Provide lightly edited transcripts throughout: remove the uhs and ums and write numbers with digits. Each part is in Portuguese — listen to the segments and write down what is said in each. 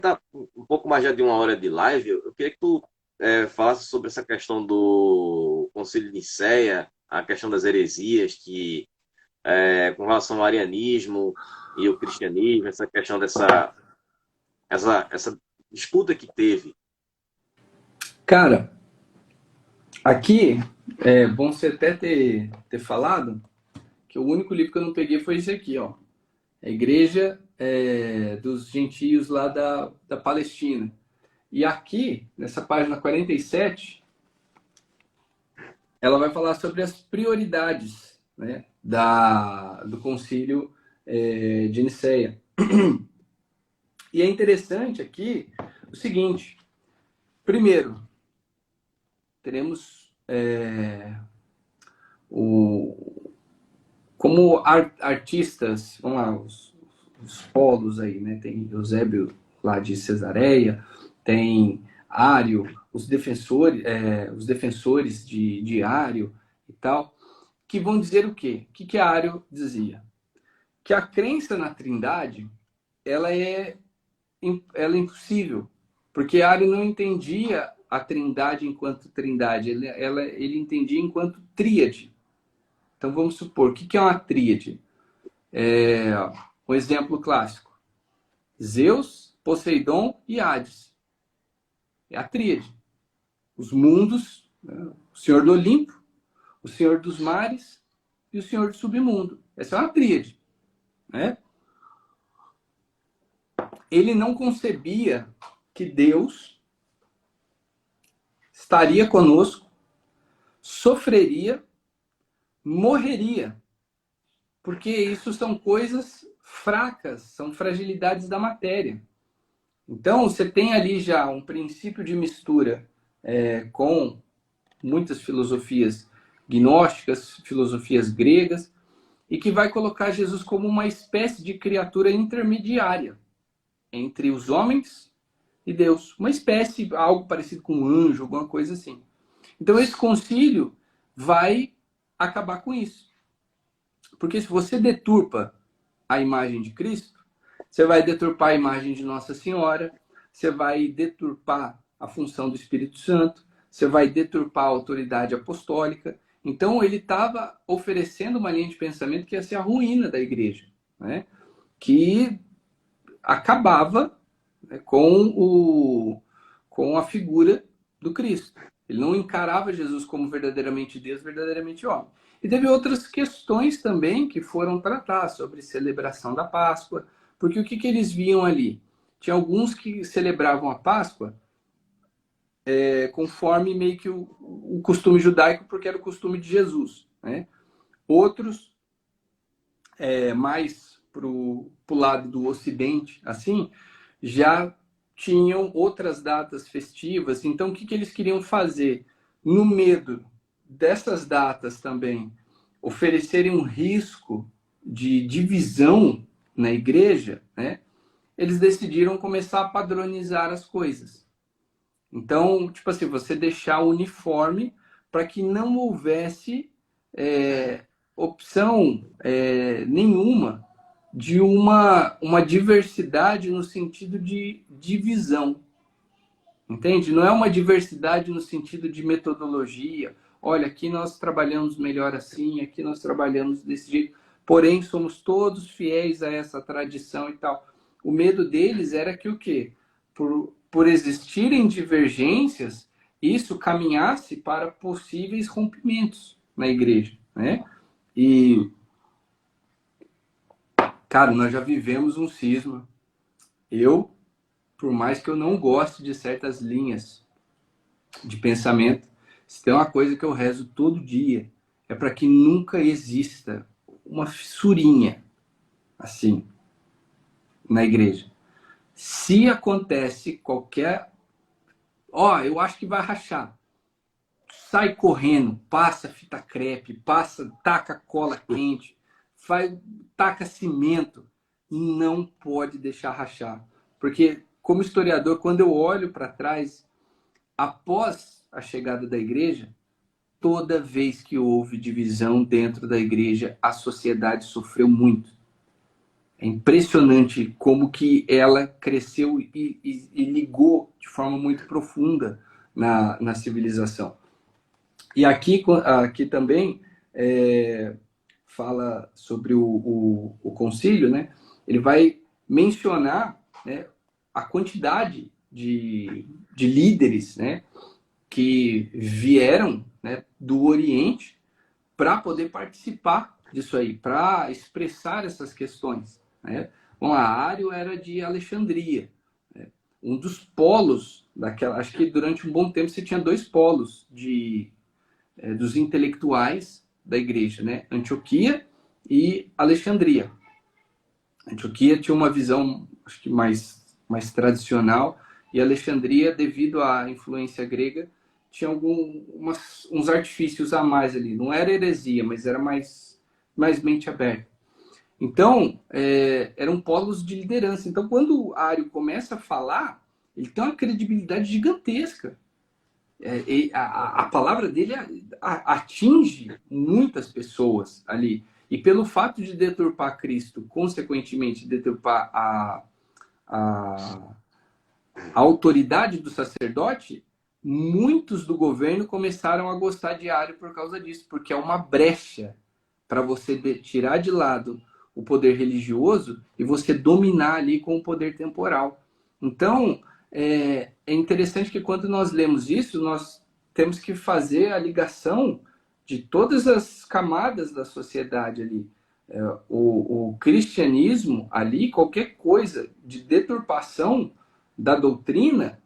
tá um pouco mais já de uma hora de live, eu queria que tu falasse sobre essa questão do Concílio de Nicéia, a questão das heresias, que com relação ao arianismo e o cristianismo, essa questão essa disputa que teve. Cara, aqui é bom você até ter falado que o único livro que eu não peguei foi esse aqui, ó. A Igreja dos Gentios lá da Palestina. E aqui, nessa página 47, ela vai falar sobre as prioridades, né, do Concílio de Nicéia. E é interessante aqui o seguinte: primeiro, teremos como artistas, vamos lá, os polos aí, né? Tem Eusébio lá de Cesareia, tem Ário, os defensores de Ário e tal, que vão dizer o quê? O que Ário dizia? Que a crença na Trindade, ela é impossível, porque Ário não entendia a Trindade enquanto Trindade, ele entendia enquanto tríade. Então vamos supor, o que é uma tríade? Um exemplo clássico: Zeus, Poseidon e Hades. É a tríade. Os mundos, né? O Senhor do Olimpo, o Senhor dos mares e o Senhor do submundo. Essa é uma tríade, né? Ele não concebia que Deus estaria conosco, sofreria, morreria, porque isso são coisas fracas, são fragilidades da matéria. Então, você tem ali já um princípio de mistura com muitas filosofias gnósticas, filosofias gregas, e que vai colocar Jesus como uma espécie de criatura intermediária entre os homens e Deus. Uma espécie, algo parecido com um anjo, alguma coisa assim. Então, esse concílio vai acabar com isso. Porque se você deturpa a imagem de Cristo, você vai deturpar a imagem de Nossa Senhora, você vai deturpar a função do Espírito Santo, você vai deturpar a autoridade apostólica. Então, ele estava oferecendo uma linha de pensamento que ia ser a ruína da igreja, né? Que acabava, né, com a figura do Cristo. Ele não encarava Jesus como verdadeiramente Deus, verdadeiramente homem. E teve outras questões também que foram tratar sobre celebração da Páscoa, porque o que eles viam ali? Tinha alguns que celebravam a Páscoa conforme meio que o costume judaico, porque era o costume de Jesus, né? Outros, mais pro lado do Ocidente, assim, já tinham outras datas festivas. Então, o que eles queriam fazer? No medo dessas datas também, oferecerem um risco de divisão na igreja, né? Eles decidiram começar a padronizar as coisas. Então, tipo assim, você deixar uniforme para que não houvesse opção nenhuma de uma diversidade no sentido de divisão. Entende? Não é uma diversidade no sentido de metodologia. Olha, aqui nós trabalhamos melhor assim, aqui nós trabalhamos desse jeito. Porém, somos todos fiéis a essa tradição e tal. O medo deles era que o quê? Por existirem divergências, isso caminhasse para possíveis rompimentos na igreja, né? E, cara, nós já vivemos um cisma. Eu, por mais que eu não goste de certas linhas de pensamento, se tem uma coisa que eu rezo todo dia, é para que nunca exista uma fissurinha assim na igreja. Se acontece qualquer, eu acho que vai rachar, sai correndo, passa fita crepe, taca cola quente, taca cimento, e não pode deixar rachar. Porque, como historiador, quando eu olho para trás, após a chegada da igreja, toda vez que houve divisão dentro da igreja, a sociedade sofreu muito. É impressionante como que ela cresceu e ligou de forma muito profunda na civilização. E aqui também fala sobre o concílio, né? Ele vai mencionar, né, a quantidade de líderes, né, que vieram, né, do Oriente para poder participar disso aí, para expressar essas questões. Né? Bom, a Ário era de Alexandria, né? Um dos polos daquela. Acho que durante um bom tempo você tinha dois polos dos intelectuais da igreja, né? Antioquia e Alexandria. Antioquia tinha uma visão, acho que mais tradicional, e Alexandria, devido à influência grega, tinha uns artifícios a mais ali. Não era heresia, mas era mais mente aberta. Então, eram polos de liderança. Então, quando o Ário começa a falar, ele tem uma credibilidade gigantesca. A palavra dele atinge muitas pessoas ali. E pelo fato de deturpar Cristo, consequentemente deturpar a autoridade do sacerdote, muitos do governo começaram a gostar de Ário por causa disso, porque é uma brecha para você tirar de lado o poder religioso e você dominar ali com o poder temporal. Então, é interessante que quando nós lemos isso, nós temos que fazer a ligação de todas as camadas da sociedade ali. O cristianismo ali, qualquer coisa de deturpação da doutrina,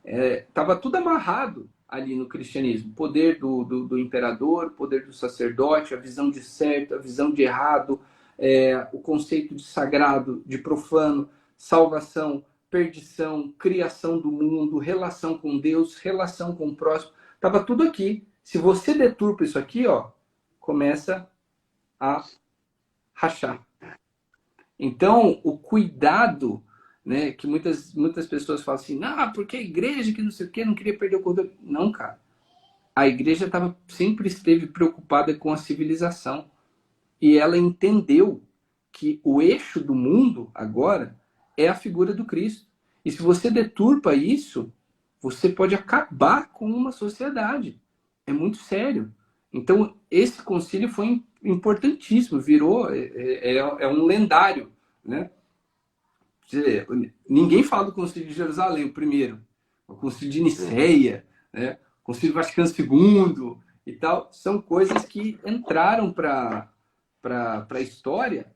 estava tudo amarrado ali no cristianismo. Poder do imperador, poder do sacerdote, a visão de certo, a visão de errado, o conceito de sagrado, de profano, salvação, perdição, criação do mundo, relação com Deus, relação com o próximo. Estava tudo aqui. Se você deturpa isso aqui, ó, começa a rachar. Então, o cuidado, né, que muitas pessoas falam assim, porque a igreja que não sei o que, não queria perder o controle. Não, cara. A igreja sempre esteve preocupada com a civilização. E ela entendeu que o eixo do mundo, agora, é a figura do Cristo. E se você deturpa isso, você pode acabar com uma sociedade. É muito sério. Então, esse concílio foi importantíssimo, virou, um lendário, né? Ninguém fala do concílio de Jerusalém, o primeiro. O concílio de Niceia, né? O concílio Vaticano II e tal, são coisas que entraram para a história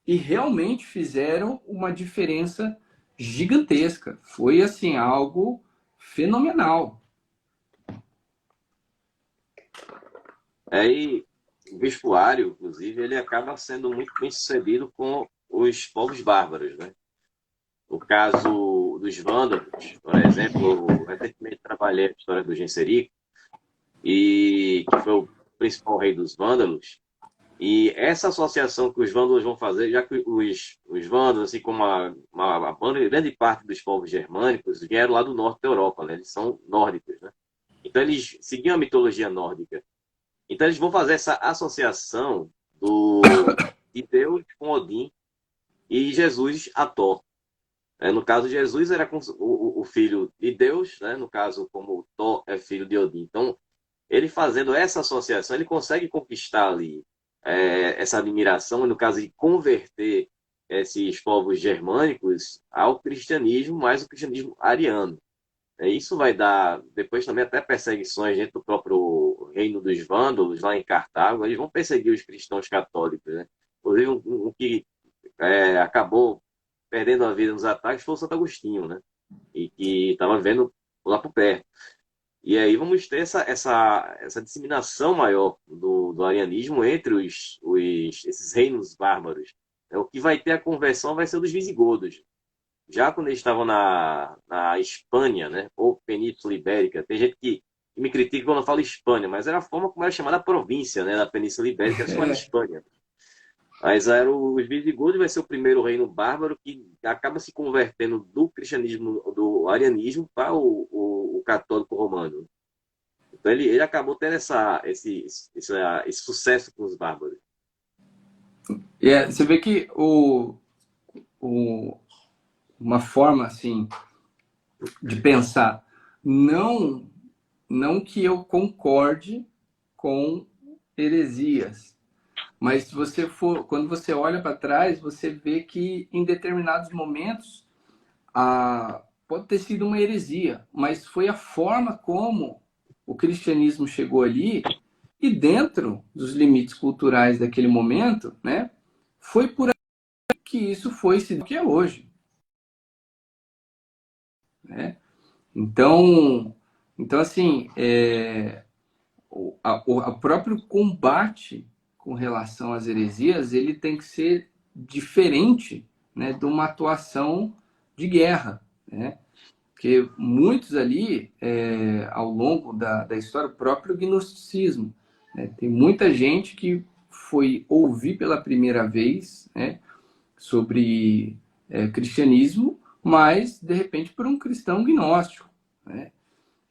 e realmente fizeram uma diferença gigantesca. Foi, assim, algo fenomenal. E o Bispo Ário, inclusive, ele acaba sendo muito bem sucedido com os povos bárbaros, né? O caso dos vândalos, por exemplo, eu recentemente trabalhei a história do Genserico, que foi o principal rei dos vândalos, e essa associação que os vândalos vão fazer, já que os vândalos, assim como uma grande parte dos povos germânicos, vieram lá do norte da Europa, né? Eles são nórdicos, né? Então eles seguiam a mitologia nórdica. Então eles vão fazer essa associação de Deus com Odin e Jesus a Thor. No caso, Jesus era o filho de Deus, né? No caso, como Thor é filho de Odin. Então, ele fazendo essa associação, ele consegue conquistar ali essa admiração, no caso de converter esses povos germânicos ao cristianismo, mais o cristianismo ariano. Isso vai dar, depois também até perseguições dentro do próprio reino dos vândalos, lá em Cartago, eles vão perseguir os cristãos católicos, né? Inclusive, um que acabou perdendo a vida nos ataques foi o Santo Agostinho, né? E que estava vendo lá por perto. E aí vamos ter essa disseminação maior do arianismo entre esses reinos bárbaros. O que vai ter a conversão vai ser o dos visigodos. Já quando eles estavam na Espanha, né, ou Península Ibérica, tem gente que me critica quando eu falo Espanha, mas era a forma como era chamada a província, né, da Península Ibérica, era chamada Espanha. Mas os visigodos vai ser o primeiro reino bárbaro que acaba se convertendo do cristianismo, do arianismo, para o católico romano. Então ele acabou tendo esse sucesso com os bárbaros. Você vê que uma forma assim de pensar. Não que eu concorde com heresias, mas se você quando você olha para trás, você vê que em determinados momentos pode ter sido uma heresia, mas foi a forma como o cristianismo chegou ali e dentro dos limites culturais daquele momento, né? Foi por aí que isso foi se que é hoje, né? Então assim, o próprio combate com relação às heresias, ele tem que ser diferente, né, de uma atuação de guerra, né? Porque muitos ali, ao longo da história, o próprio gnosticismo, né, tem muita gente que foi ouvir pela primeira vez, né, sobre cristianismo, mas, de repente, por um cristão gnóstico, né?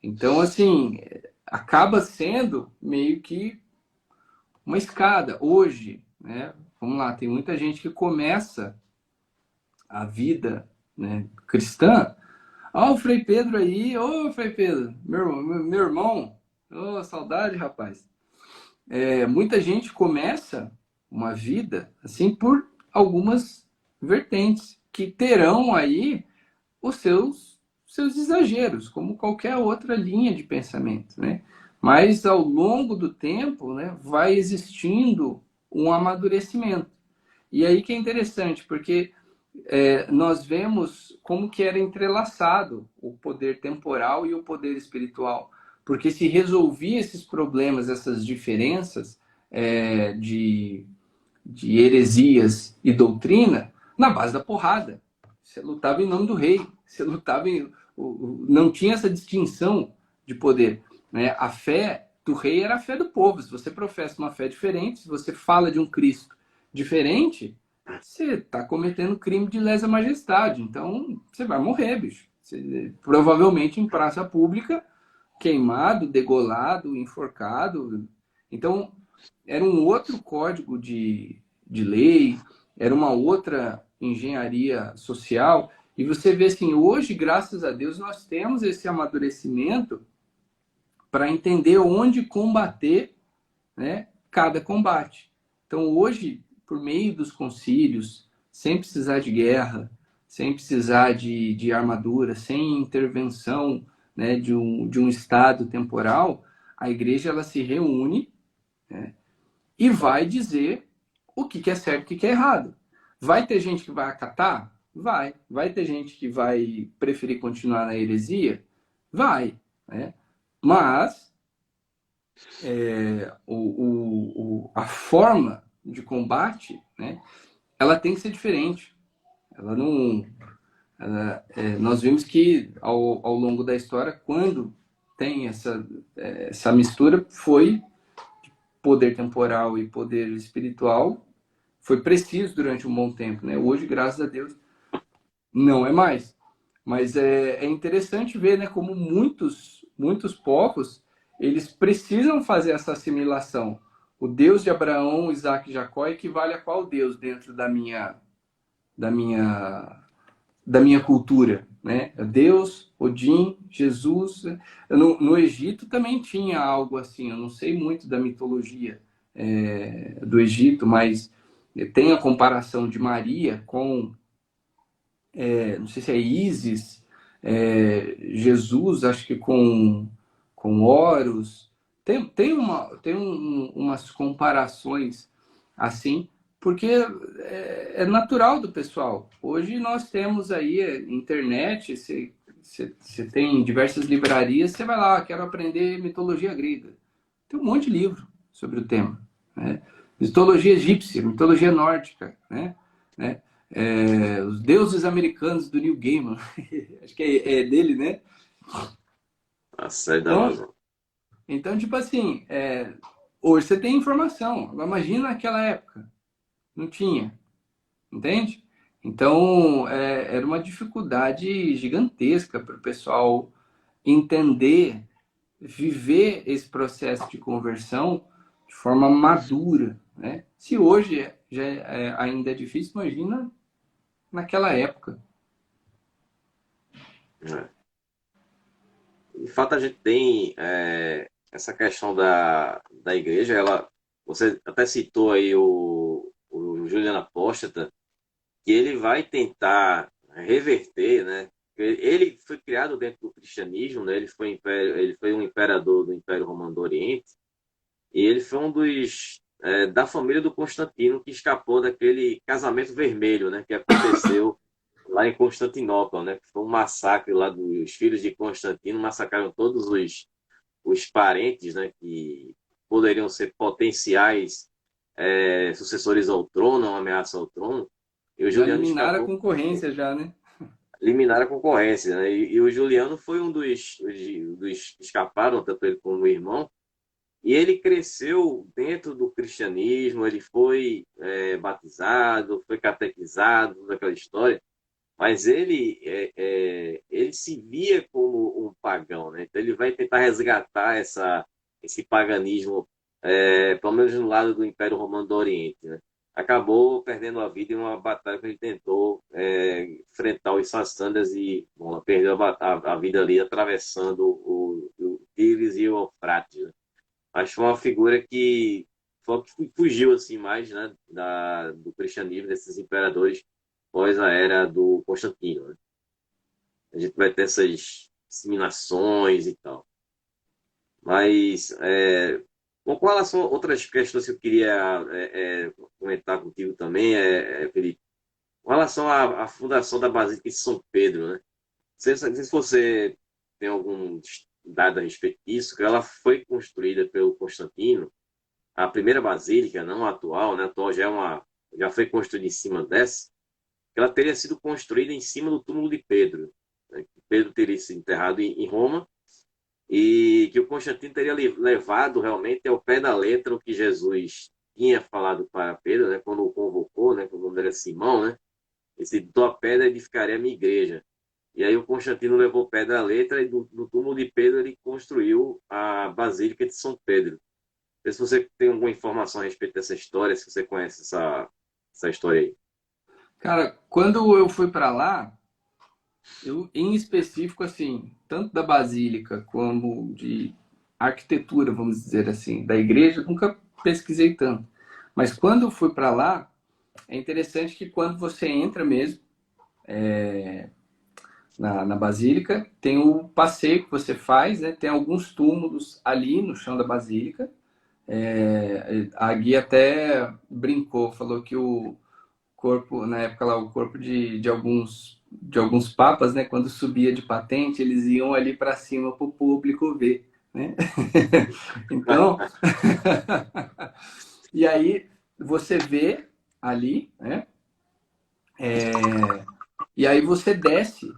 Então, assim, acaba sendo meio que uma escada. Hoje, né? Vamos lá, tem muita gente que começa a vida, né, cristã. Ó, o Frei Pedro aí, ô Frei Pedro, meu irmão, ô, saudade, rapaz. Muita gente começa uma vida assim por algumas vertentes que terão aí os seus exageros, como qualquer outra linha de pensamento, né? Mas ao longo do tempo, né, vai existindo um amadurecimento. E aí que é interessante, porque nós vemos como que era entrelaçado o poder temporal e o poder espiritual. Porque se resolvia esses problemas, essas diferenças de heresias e doutrina na base da porrada. Você lutava em nome do rei, você lutava não tinha essa distinção de poder, né? A fé do rei era a fé do povo. Se você professa uma fé diferente, se você fala de um Cristo diferente, você está cometendo crime de lesa majestade. Então, você vai morrer, bicho. Você, provavelmente em praça pública, queimado, degolado, enforcado. Então, era um outro código de lei, era uma outra engenharia social. E você vê assim, hoje, graças a Deus, nós temos esse amadurecimento para entender onde combater, né, cada combate. Então, hoje, por meio dos concílios, sem precisar de guerra, sem precisar de armadura, sem intervenção, né, de um estado temporal, a igreja ela se reúne, né, e vai dizer o que é certo e o que é errado. Vai ter gente que vai acatar? Vai. Vai ter gente que vai preferir continuar na heresia? Vai. Né? Mas a forma de combate, né, ela tem que ser diferente. Ela não. Nós vimos que ao longo da história, quando tem essa mistura, foi poder temporal e poder espiritual, foi preciso durante um bom tempo, né? Hoje, graças a Deus, não é mais. Mas é interessante ver, né, como muitos povos eles precisam fazer essa assimilação. O Deus de Abraão, Isaac e Jacó equivale a qual Deus dentro da minha da minha cultura, né? Deus, Odin, Jesus. No Egito também tinha algo assim. Eu não sei muito da mitologia do Egito, mas tem a comparação de Maria com, não sei se é Ísis, Jesus, acho que com Horus. Tem umas comparações assim, porque é natural do pessoal. Hoje nós temos aí internet, você tem diversas livrarias, você vai lá, quero aprender mitologia grega. Tem um monte de livro sobre o tema, né? Mitologia egípcia, mitologia nórdica, né? Os deuses americanos do Neil Gaiman, acho que é dele, né? A série da Então, Amazon. tipo assim, hoje você tem informação. Agora, imagina naquela época, não tinha, entende? Então, era uma dificuldade gigantesca para o pessoal entender, viver esse processo de conversão de forma madura, né? Se hoje ainda é difícil, imagina naquela época. É. De fato, a gente tem essa questão da igreja. Você até citou aí o Juliano Apóstata, que ele vai tentar reverter, né? Ele foi criado dentro do cristianismo, né? Ele foi um imperador do Império Romano do Oriente, e ele foi um dos da família do Constantino que escapou daquele casamento vermelho, né? Que aconteceu lá em Constantinopla, né? Foi um massacre lá dos filhos de Constantino, massacraram todos os parentes, né? Que poderiam ser potenciais sucessores ao trono, uma ameaça ao trono. E o Já Juliano eliminaram a escapou, concorrência já, né? eliminaram a concorrência, né? E o Juliano foi um dos que escaparam, tanto ele como o irmão. E ele cresceu dentro do cristianismo, ele foi batizado, foi catequizado, toda aquela história. Mas ele se via como um pagão, né? Então ele vai tentar resgatar esse paganismo, pelo menos no lado do Império Romano do Oriente, né? Acabou perdendo a vida em uma batalha que ele tentou enfrentar os sassânidas e bom, perdeu a vida ali atravessando o Tigres e o Eufrates, né? Acho que foi uma figura que fugiu assim mais, né, do cristianismo desses imperadores após a era do Constantino, né? A gente vai ter essas disseminações e tal. Mas, bom, com relação a outras questões que eu queria comentar contigo também, Felipe, com relação à fundação da Basílica de São Pedro, né? Não sei se você tem algum dado a respeito disso, que ela foi construída pelo Constantino, a primeira basílica, não a atual, né? A atual já foi construída em cima dessa, ela teria sido construída em cima do túmulo de Pedro, né? Pedro teria sido enterrado em Roma e que o Constantino teria levado realmente ao pé da letra o que Jesus tinha falado para Pedro, né? Quando o convocou, né? Quando o nome dele era Simão, né? Esse tua pedra edificaria a minha igreja. E aí o Constantino levou o pé da letra e do túmulo de Pedro ele construiu a Basílica de São Pedro. Não sei se você tem alguma informação a respeito dessa história, se você conhece essa história aí. Cara, quando eu fui para lá, eu, em específico, assim, tanto da Basílica como de arquitetura, vamos dizer assim, da igreja, nunca pesquisei tanto. Mas quando eu fui para lá, é interessante que quando você entra mesmo na Basílica, tem o passeio que você faz, né? Tem alguns túmulos ali no chão da Basílica. A guia até brincou, falou que o corpo, na época lá, o corpo de alguns papas, né, quando subia de patente, eles iam ali para cima para o público ver, né? Então, e aí você vê ali, né? E aí você desce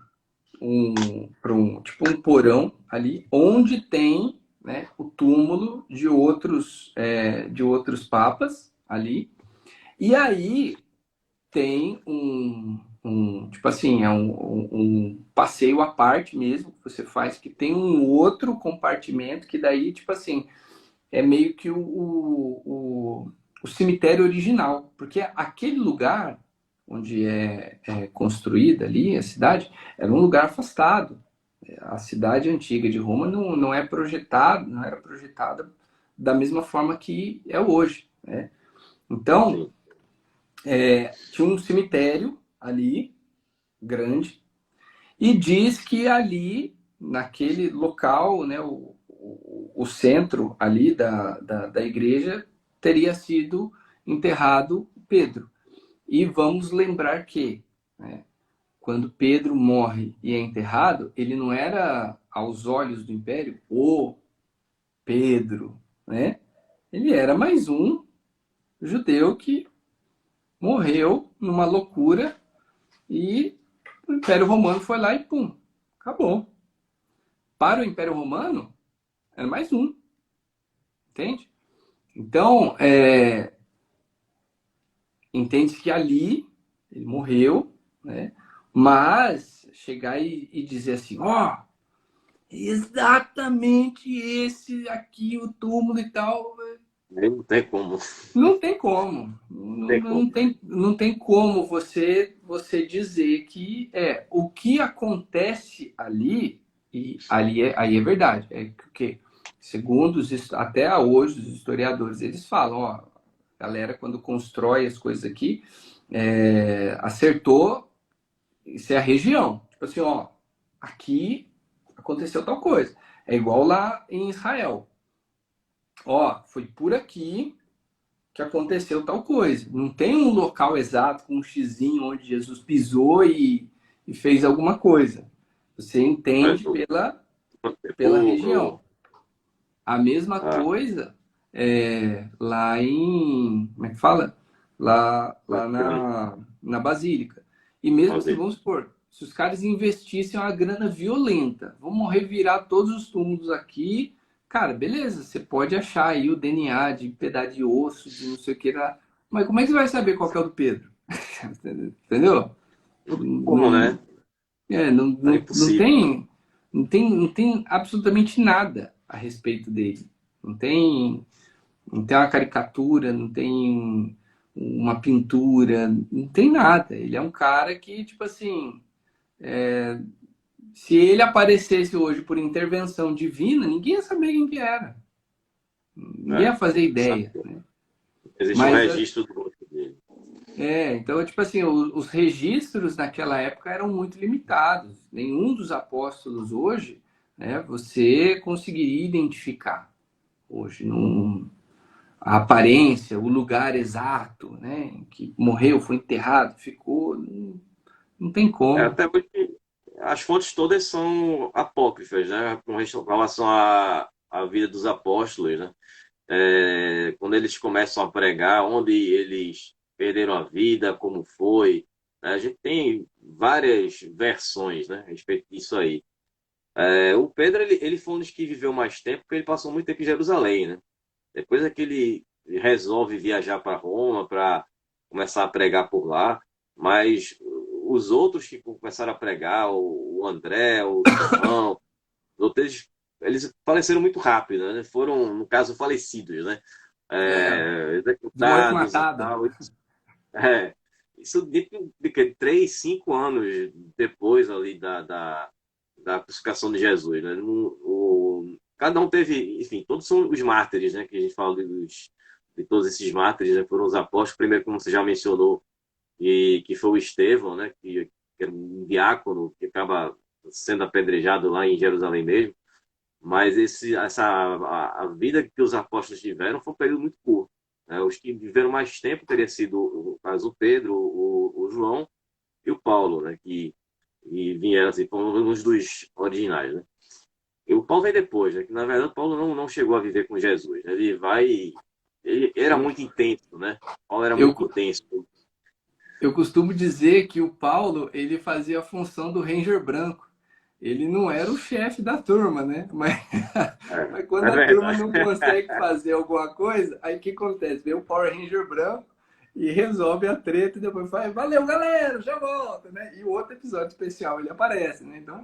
para um tipo um porão ali, onde tem, né, o túmulo de outros papas ali. E aí tem tipo assim, um passeio à parte mesmo que você faz, que tem um outro compartimento que daí, tipo assim, é meio que o cemitério original, porque aquele lugar onde é construída ali a cidade era um lugar afastado. A cidade antiga de Roma não é projetada, não era projetada da mesma forma que é hoje, né? Então, Sim. tinha um cemitério ali, grande, e diz que ali, naquele local, né, o centro ali da igreja, teria sido enterrado Pedro. E vamos lembrar que, né, quando Pedro morre e é enterrado, ele não era, aos olhos do império, o Pedro, né? Ele era mais um judeu que morreu numa loucura e o Império Romano foi lá e pum, acabou. Para o Império Romano, era mais um, entende? Então, entende que ali ele morreu, né? Mas chegar e dizer assim, ó, exatamente esse aqui, o túmulo e tal. Aí não tem como. Não tem como. Não Não, tem como. não tem como você dizer que o que acontece ali, e ali aí é verdade. É que, segundo até hoje, os historiadores, eles falam, ó, a galera, quando constrói as coisas aqui, acertou, isso é a região. Tipo assim, ó, aqui aconteceu tal coisa. É igual lá em Israel. Ó, foi por aqui que aconteceu tal coisa. Não tem um local exato com um xizinho onde Jesus pisou e fez alguma coisa. Você entende pela região. A mesma Ah, coisa lá em. Como é que fala? Lá na Basílica. E mesmo assim, fazer. vamos supor, se os caras investissem uma grana violenta, vamos revirar todos os túmulos aqui. Cara, beleza, você pode achar aí o DNA de pedaço de osso, de não sei o que lá. Mas como é que você vai saber qual que é o do Pedro? Entendeu? Não tem como, Não, né? É não impossível. tem, não tem absolutamente nada a respeito dele. Não tem, não tem uma caricatura, não tem uma pintura, não tem nada. Ele é um cara que, tipo assim, se ele aparecesse hoje por intervenção divina, ninguém ia saber quem que era. Ninguém É. ia fazer Sabe? ideia, né? Existe um Mas registro do rosto dele. então, tipo assim, os registros naquela época eram muito limitados. Nenhum dos apóstolos hoje, né, você conseguiria identificar hoje a aparência, o lugar exato, né, em que morreu, foi enterrado, ficou, não tem É, como. até porque as fontes todas são apócrifas, né? Com relação à vida dos apóstolos, né? Quando eles começam a pregar, onde eles perderam a vida, como foi, né? A gente tem várias versões, né, a respeito disso aí. O Pedro, ele foi um dos que viveu mais tempo, porque ele passou muito tempo em Jerusalém, né? Depois é que ele resolve viajar para Roma para começar a pregar por lá, mas os outros que começaram a pregar, o André, o Simão, os outros, eles faleceram muito rápido, né? Foram, no caso, falecidos, né? É, de morte Executados e matada. tal. É, isso de que 3, 5 anos depois ali da crucificação de Jesus, né? Cada um teve, enfim, todos são os mártires, né? Que a gente fala de todos esses mártires, né? Foram os apóstolos, primeiro, como você já mencionou, e que foi o Estevão, né? Que era um diácono que acaba sendo apedrejado lá em Jerusalém mesmo. Mas a vida que os apóstolos tiveram foi um período muito curto, né? Os que viveram mais tempo teria sido, no caso, o Pedro, o João e o Paulo, né? E vieram assim, foram uns dos originais, né? E o Paulo vem depois, né? Que na verdade o Paulo não chegou a viver com Jesus, né? Ele era Eu, muito intenso, né? Paulo era eu, muito intenso. eu costumo dizer que o Paulo, ele fazia a função do Ranger branco. Ele não era o chefe da turma, né? Mas, É, mas quando é a turma verdade. não consegue fazer alguma coisa, aí o que acontece? Vem o Power Ranger branco e resolve a treta e depois fala, valeu, galera, já volta, né? E o outro episódio especial ele aparece, né? Então,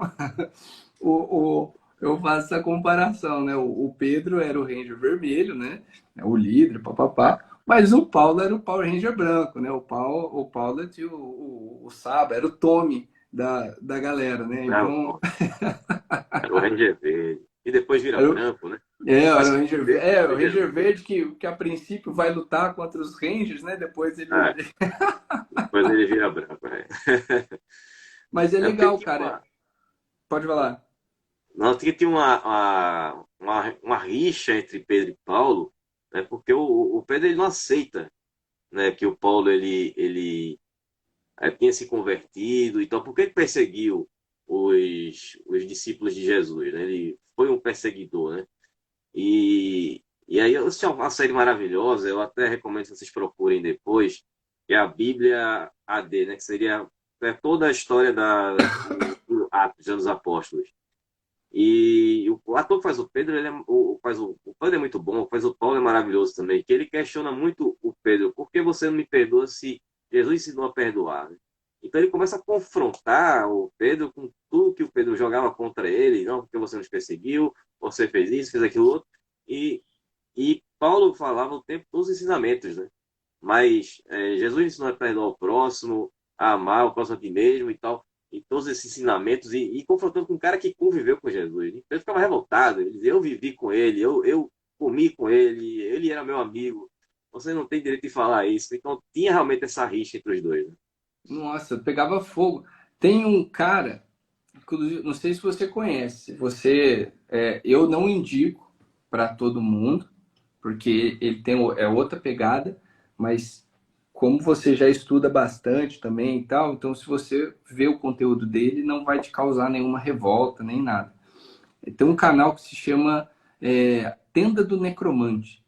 eu faço essa comparação, né? O Pedro era o Ranger vermelho, né? O líder, papapá. Mas o Paulo era o Power Ranger branco, né? O Paulo tinha o Saba, era o Tommy da galera, né? Então, Era o Ranger Verde. E depois vira era, branco, né? era Mas o Ranger, o Ranger Verde que a princípio vai lutar contra os Rangers, né? Depois ele. é, depois ele vira branco. É. Mas é É porque legal, tinha cara. uma. Pode falar. Não, tinha uma rixa entre Pedro e Paulo, né? Porque o Pedro ele não aceita, né, que o Paulo ele tinha se convertido, então por que ele perseguiu os discípulos de Jesus, né? Ele foi um perseguidor, né? E aí isso é uma série maravilhosa, eu até recomendo que vocês procurem depois, que é a Bíblia AD, né? Que seria toda a história do Atos dos Apóstolos. E o ator que faz o Pedro, o Pedro é muito bom, faz o Paulo é maravilhoso também, que ele questiona muito o Pedro, por que você não me perdoa se Jesus ensinou a perdoar, né? Então ele começa a confrontar o Pedro com tudo que o Pedro jogava contra ele, não, porque você nos perseguiu, você fez isso, fez aquilo outro, e, E Paulo falava o tempo todos os ensinamentos, né? Mas Jesus ensinou a perdoar o próximo, a amar o próximo a ti mesmo e tal. E todos esses ensinamentos, e confrontando com um cara que conviveu com Jesus. Então ele ficava revoltado. Ele dizia: eu vivi com ele, eu comi com ele era meu amigo. Você não tem direito de falar isso. Então tinha realmente essa rixa entre os dois, né? Nossa, pegava fogo. Tem um cara, inclusive, não sei se você conhece, eu não indico para todo mundo, porque ele tem outra pegada, mas como você já estuda bastante também e tal, então se você vê o conteúdo dele, não vai te causar nenhuma revolta, nem nada. Tem um canal que se chama Tenda do Necromante.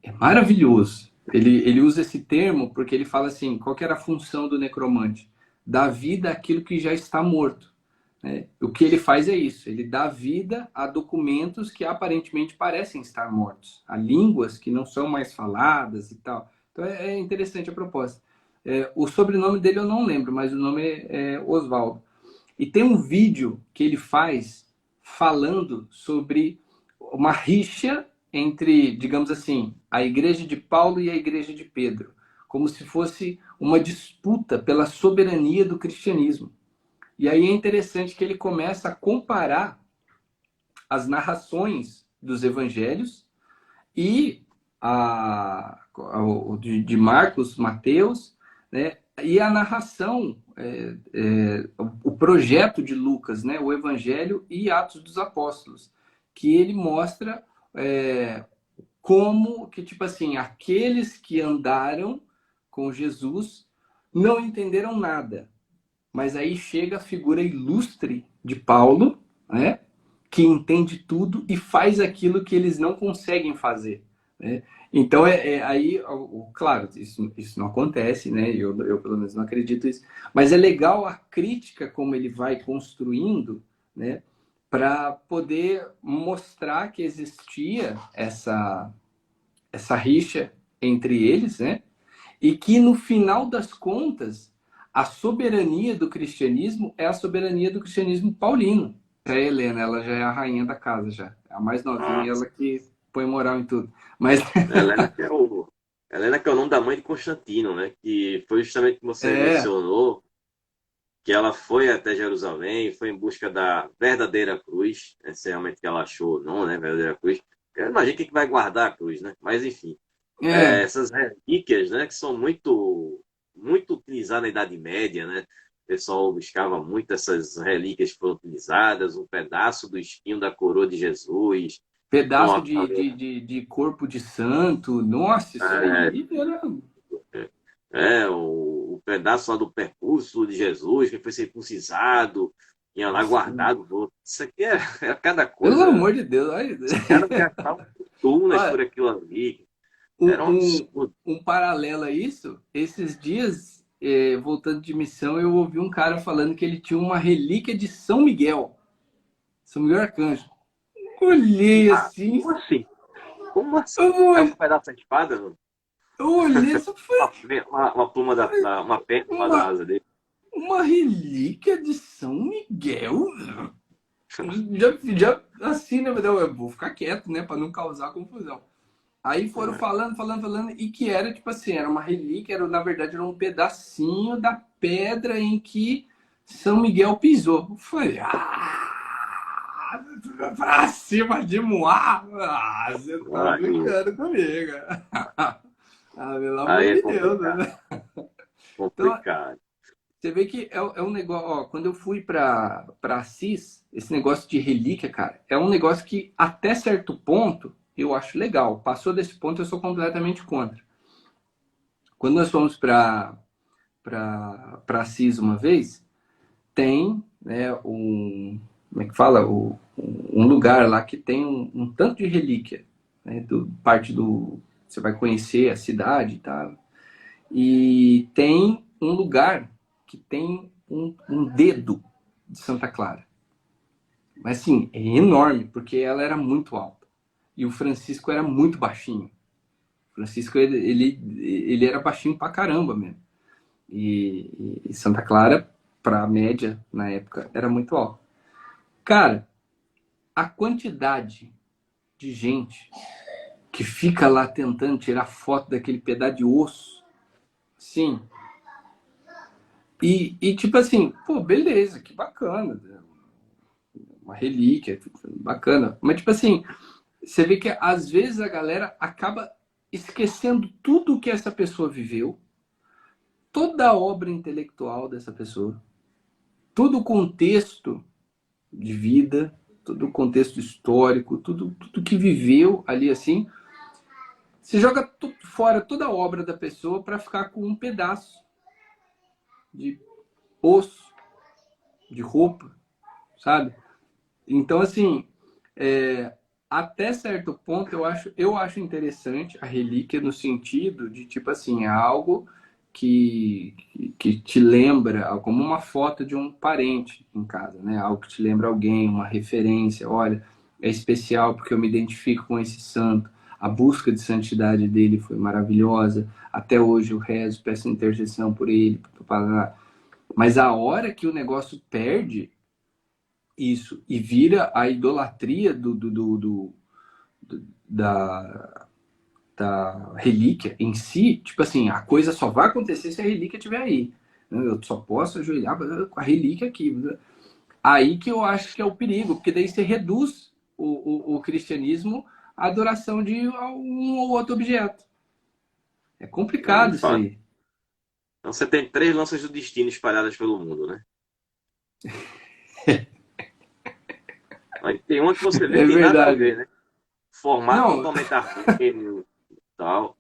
É maravilhoso. Ele usa esse termo porque ele fala assim, qual que era a função do necromante? Dar vida àquilo que já está morto. Né? O que ele faz é isso, ele dá vida a documentos que aparentemente parecem estar mortos, a línguas que não são mais faladas e tal. Então é interessante a proposta. O sobrenome dele eu não lembro, mas o nome é Oswaldo. E tem um vídeo que ele faz falando sobre uma rixa entre, digamos assim, a igreja de Paulo e a igreja de Pedro, como se fosse uma disputa pela soberania do cristianismo. E aí é interessante que ele começa a comparar as narrações dos evangelhos e de Marcos, Mateus, né? E a narração, o projeto de Lucas, né? O Evangelho e Atos dos Apóstolos, que ele mostra como que, tipo assim, aqueles que andaram com Jesus não entenderam nada. Mas aí chega a figura ilustre de Paulo, né? Que entende tudo e faz aquilo que eles não conseguem fazer. Né? Então, aí, claro, isso não acontece, né? Eu, pelo menos, não acredito nisso. Mas é legal a crítica como ele vai construindo, né? Para poder mostrar que existia essa rixa entre eles, né? E que, no final das contas, a soberania do cristianismo é a soberania do cristianismo paulino. É a Helena, ela já é a rainha da casa, já. É a mais novinha, ela que põe moral em tudo. Mas Helena que é o, Helena que é o nome da mãe de Constantino, né? Que foi justamente como você é mencionou, que ela foi até Jerusalém, foi em busca da verdadeira cruz, né? Se realmente que ela achou, não, né? Verdadeira cruz. Eu imagino quem que vai guardar a cruz, né? Mas enfim, é essas relíquias, né? Que são muito utilizadas na Idade Média, né? O pessoal buscava muito essas relíquias que foram utilizadas, um pedaço do espinho da coroa de Jesus, pedaço uma, de corpo de santo. Nossa, isso é, aí era. o pedaço lá do percurso de Jesus, que foi circuncisado, tinha lá guardado. Isso aqui é cada Pelo coisa. amor de Deus, olha. Os caras gastavam fortunas por Olha, aquilo ali. um, Era um um, absurdo. um paralelo a isso, esses dias, voltando de missão, eu ouvi um cara falando que ele tinha uma relíquia de São Miguel. São Miguel Arcanjo. Olhei Ah, assim, como assim? Como assim? eu, É um olhei, pedaço da espada? Não? eu olhei só foi Uma pluma uma pétala da uma, asa dele. uma relíquia de São Miguel. Já assim, né? Eu vou ficar quieto, né? Para não causar confusão. Aí foram falando, e que era tipo assim, era uma relíquia, na verdade era um pedacinho da pedra em que São Miguel pisou. Eu falei, pra cima de Moá? Ah, você tá Aí, brincando comigo. Ah, pelo amor aí é de Deus, complicado. né? Então, Complicado. você vê que é um negócio, ó, quando eu fui para Assis, esse negócio de relíquia, cara, é um negócio que até certo ponto eu acho legal. Passou desse ponto, eu sou completamente contra. Quando nós fomos para Assis uma vez, tem, né, como é que fala? Um lugar lá que tem um tanto de relíquia, né, parte do, você vai conhecer a cidade e tal. E tem um lugar que tem um dedo de Santa Clara. Mas assim, é enorme, porque ela era muito alta. E o Francisco era muito baixinho. O Francisco, ele era baixinho pra caramba mesmo. E Santa Clara, para a média na época, era muito alta. Cara, a quantidade de gente que fica lá tentando tirar foto daquele pedaço de osso. Sim. E tipo assim, pô, beleza, que bacana. Uma relíquia, bacana. Mas tipo assim, você vê que às vezes a galera acaba esquecendo tudo que essa pessoa viveu, toda a obra intelectual dessa pessoa, todo o contexto de vida, todo o contexto histórico, tudo que viveu ali assim. Você joga fora toda a obra da pessoa para ficar com um pedaço de osso, de roupa, sabe? Então, assim, até certo ponto eu acho interessante a relíquia no sentido de, tipo assim, é algo que te lembra, como uma foto de um parente em casa, né? Algo que te lembra alguém, uma referência. Olha, é especial porque eu me identifico com esse santo. A busca de santidade dele foi maravilhosa. Até hoje eu rezo, peço intercessão por ele. Mas a hora que o negócio perde isso e vira a idolatria da, da relíquia em si, tipo assim, a coisa só vai acontecer se a relíquia estiver aí. Eu só posso ajoelhar com a relíquia aqui. Aí que eu acho que é o perigo, porque daí você reduz o cristianismo à adoração de um ou outro objeto. É De complicado isso fato. aí. Então você tem 3 lanças do destino espalhadas pelo mundo, né? Aí tem uma que você vê É que tem nada a verdade. ver, né? Formato Não, totalmente arcaico e tal.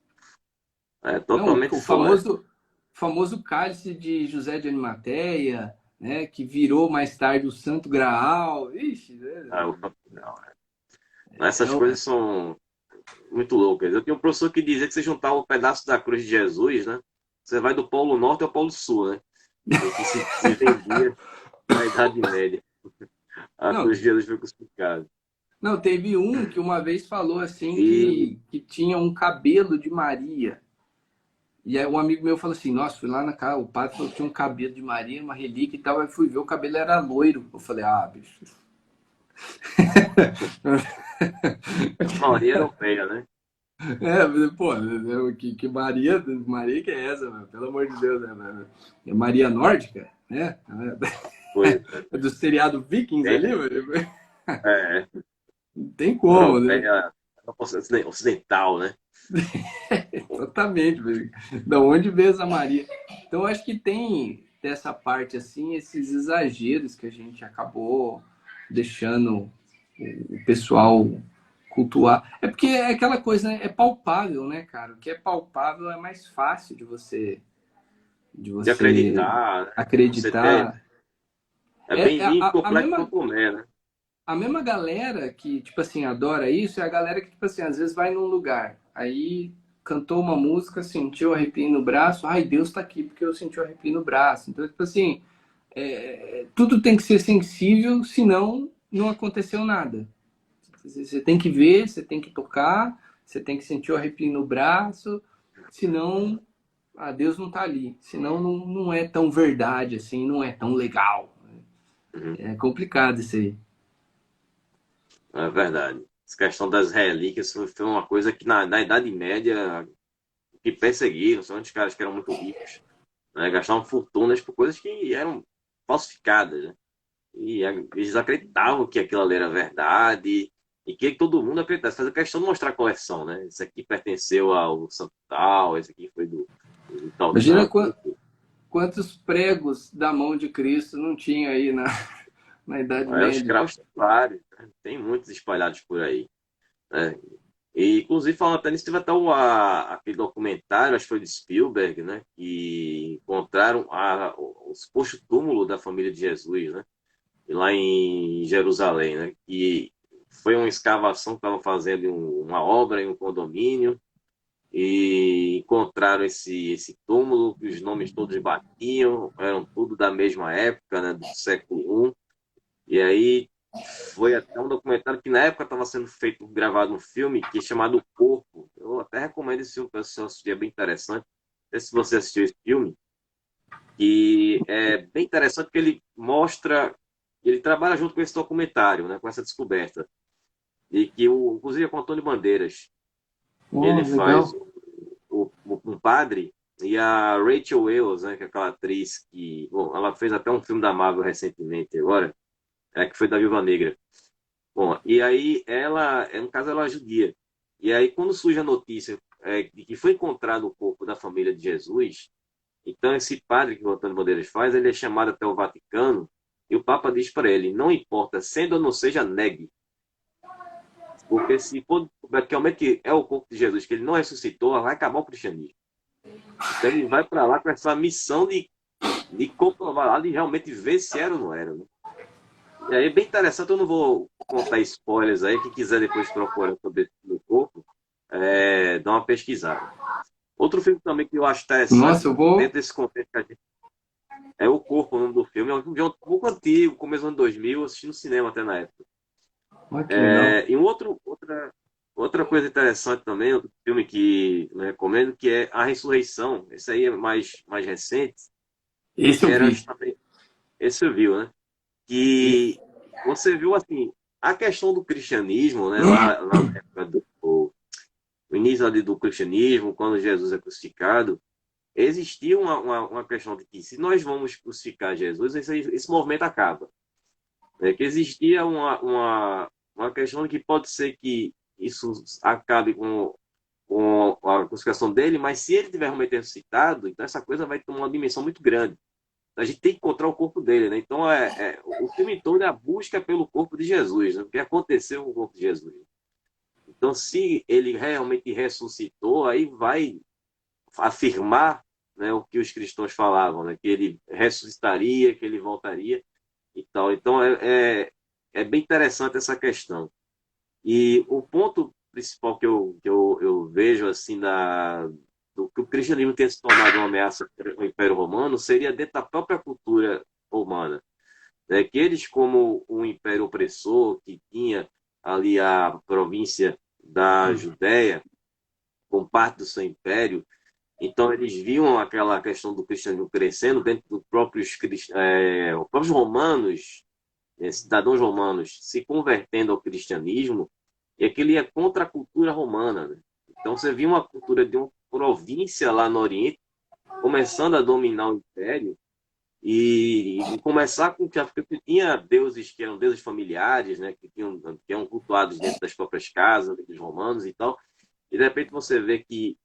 É não, totalmente o fora. famoso cálice de José de Arimateia, né, que virou mais tarde o Santo Graal. Ixi, Ah, não, essas é, coisas são muito loucas. Eu tenho um professor que dizia que você juntava um pedaço da cruz de Jesus, né? Você vai do Polo Norte ao Polo Sul, né? O que se vendia na Idade Média. A cruz não, de Jesus foi crucificada. não, teve um que uma vez falou assim E que tinha um cabelo de Maria. E aí um amigo meu falou assim, nossa, fui lá na casa, o padre falou que tinha um cabelo de Maria, uma relíquia e tal, aí fui ver, o cabelo era loiro. Eu falei, ah, bicho. Maria europeia, né? Pô, que Maria que é essa, meu? Pelo amor de Deus, né? É Maria Nórdica, né? Pois É do seriado Vikings ali, é, velho. é, Não tem como, né? europeia ocidental, né? Exatamente, velho. Da onde veio essa Maria? Então, acho que tem dessa parte, assim, esses exageros que a gente acabou deixando o pessoal cultuar. É porque é aquela coisa, né? É palpável, né, cara? O que é palpável é mais fácil de De você acreditar, né? Você tem, acreditar. é bem A complexo mesma, quanto é, né? a mesma galera que, tipo assim, adora isso é a galera que, tipo assim, às vezes vai num lugar, aí cantou uma música, sentiu arrepio no braço, ai, Deus tá aqui porque eu senti o arrepio no braço. Então, tipo assim, tudo tem que ser sensível, senão não aconteceu nada. Você tem que ver, você tem que tocar, você tem que sentir o arrepio no braço, senão Deus não tá ali. Senão não é tão verdade assim, não é tão legal. Uhum. É complicado isso aí. É verdade. Essa questão das relíquias foi uma coisa que na Idade Média que perseguiram, são os caras que eram muito ricos, né? Gastavam fortunas por coisas que eram falsificadas, né? E eles acreditavam que aquilo ali era verdade e que todo mundo acreditasse. Faz a questão de mostrar a coleção, né? Isso aqui pertenceu ao santo tal, esse aqui foi do tal Imagina santo. quantos pregos da mão de Cristo não tinha aí na Idade É, os Média. cravos templários, né? Tem muitos espalhados por aí, né? E, inclusive, falando até nisso, teve até aquele documentário, acho que foi de Spielberg, né? Que encontraram o suposto túmulo da família de Jesus, né? E lá em Jerusalém, né? E foi uma escavação que estavam fazendo uma obra em um condomínio e encontraram esse túmulo, que os nomes todos batiam, eram tudo da mesma época, né? Do século I. E aí foi até um documentário que na época estava sendo feito, gravado um filme que é chamado O Corpo. Eu até recomendo esse filme para você assistir, é bem interessante. Não sei se você assistiu esse filme, que é bem interessante porque ele mostra, ele trabalha junto com esse documentário, né, com essa descoberta, e que inclusive é com o Antônio Bandeiras. Oh, Ele faz legal. um padre, e a Rachel Weisz, né, que é aquela atriz que, bom, ela fez até um filme da Marvel recentemente agora, que foi da Viúva Negra. Bom, e aí ela, no caso, ela é judia. E aí quando surge a notícia de que foi encontrado o corpo da família de Jesus, então esse padre que o Antônio Bandeiras faz, ele é chamado até o Vaticano, e o Papa diz para ele, não importa, sendo ou não seja, negue. Porque se for realmente que é o corpo de Jesus, que ele não ressuscitou, vai acabar o cristianismo. Então ele vai para lá com essa missão de comprovar lá, de realmente ver se era ou não era, né? E aí é bem interessante, eu não vou contar spoilers aí, quem quiser depois procurar sobre o corpo, dá uma pesquisada. Outro filme também que eu acho Nossa, interessante, eu vou. dentro desse contexto que a gente, é O Corpo, o nome do filme, é um filme um pouco antigo, começo dos anos 2000, eu assisti no cinema até na época. Olha que legal. E outra coisa interessante também, outro filme que eu recomendo, que é A Ressurreição, esse aí é mais recente, Esse que eu era vi. justamente, esse você viu, né? Esse. Que você viu assim a questão do cristianismo, né, lá na época o início ali do cristianismo, quando Jesus é crucificado, existia uma questão de que se nós vamos crucificar Jesus, esse movimento acaba. Que existia uma questão de que pode ser que isso acabe com a crucificação dele, mas se ele tiver realmente ressuscitado, então essa coisa vai tomar uma dimensão muito grande. A gente tem que encontrar o corpo dele, né? Então, o filme todo é a busca pelo corpo de Jesus, né? O que aconteceu com o corpo de Jesus. Então, se ele realmente ressuscitou, aí vai afirmar, né, o que os cristãos falavam, né? Que ele ressuscitaria, que ele voltaria e tal. Então, é bem interessante essa questão. E o ponto principal que eu vejo, assim, do que o cristianismo tem se tornado uma ameaça ao Império Romano seria dentro da própria cultura romana, né? Que eles, como um império opressor que tinha ali a província da Judéia como parte do seu império, então eles viam aquela questão do cristianismo crescendo dentro dos os próprios romanos, cidadãos romanos se convertendo ao cristianismo, e aquilo ia contra a cultura romana, né? Então você via uma cultura de uma província lá no Oriente começando a dominar o império, e começar com que tinha deuses que eram deuses familiares, né, que eram cultuados dentro das próprias casas dos romanos e tal, e de repente você vê que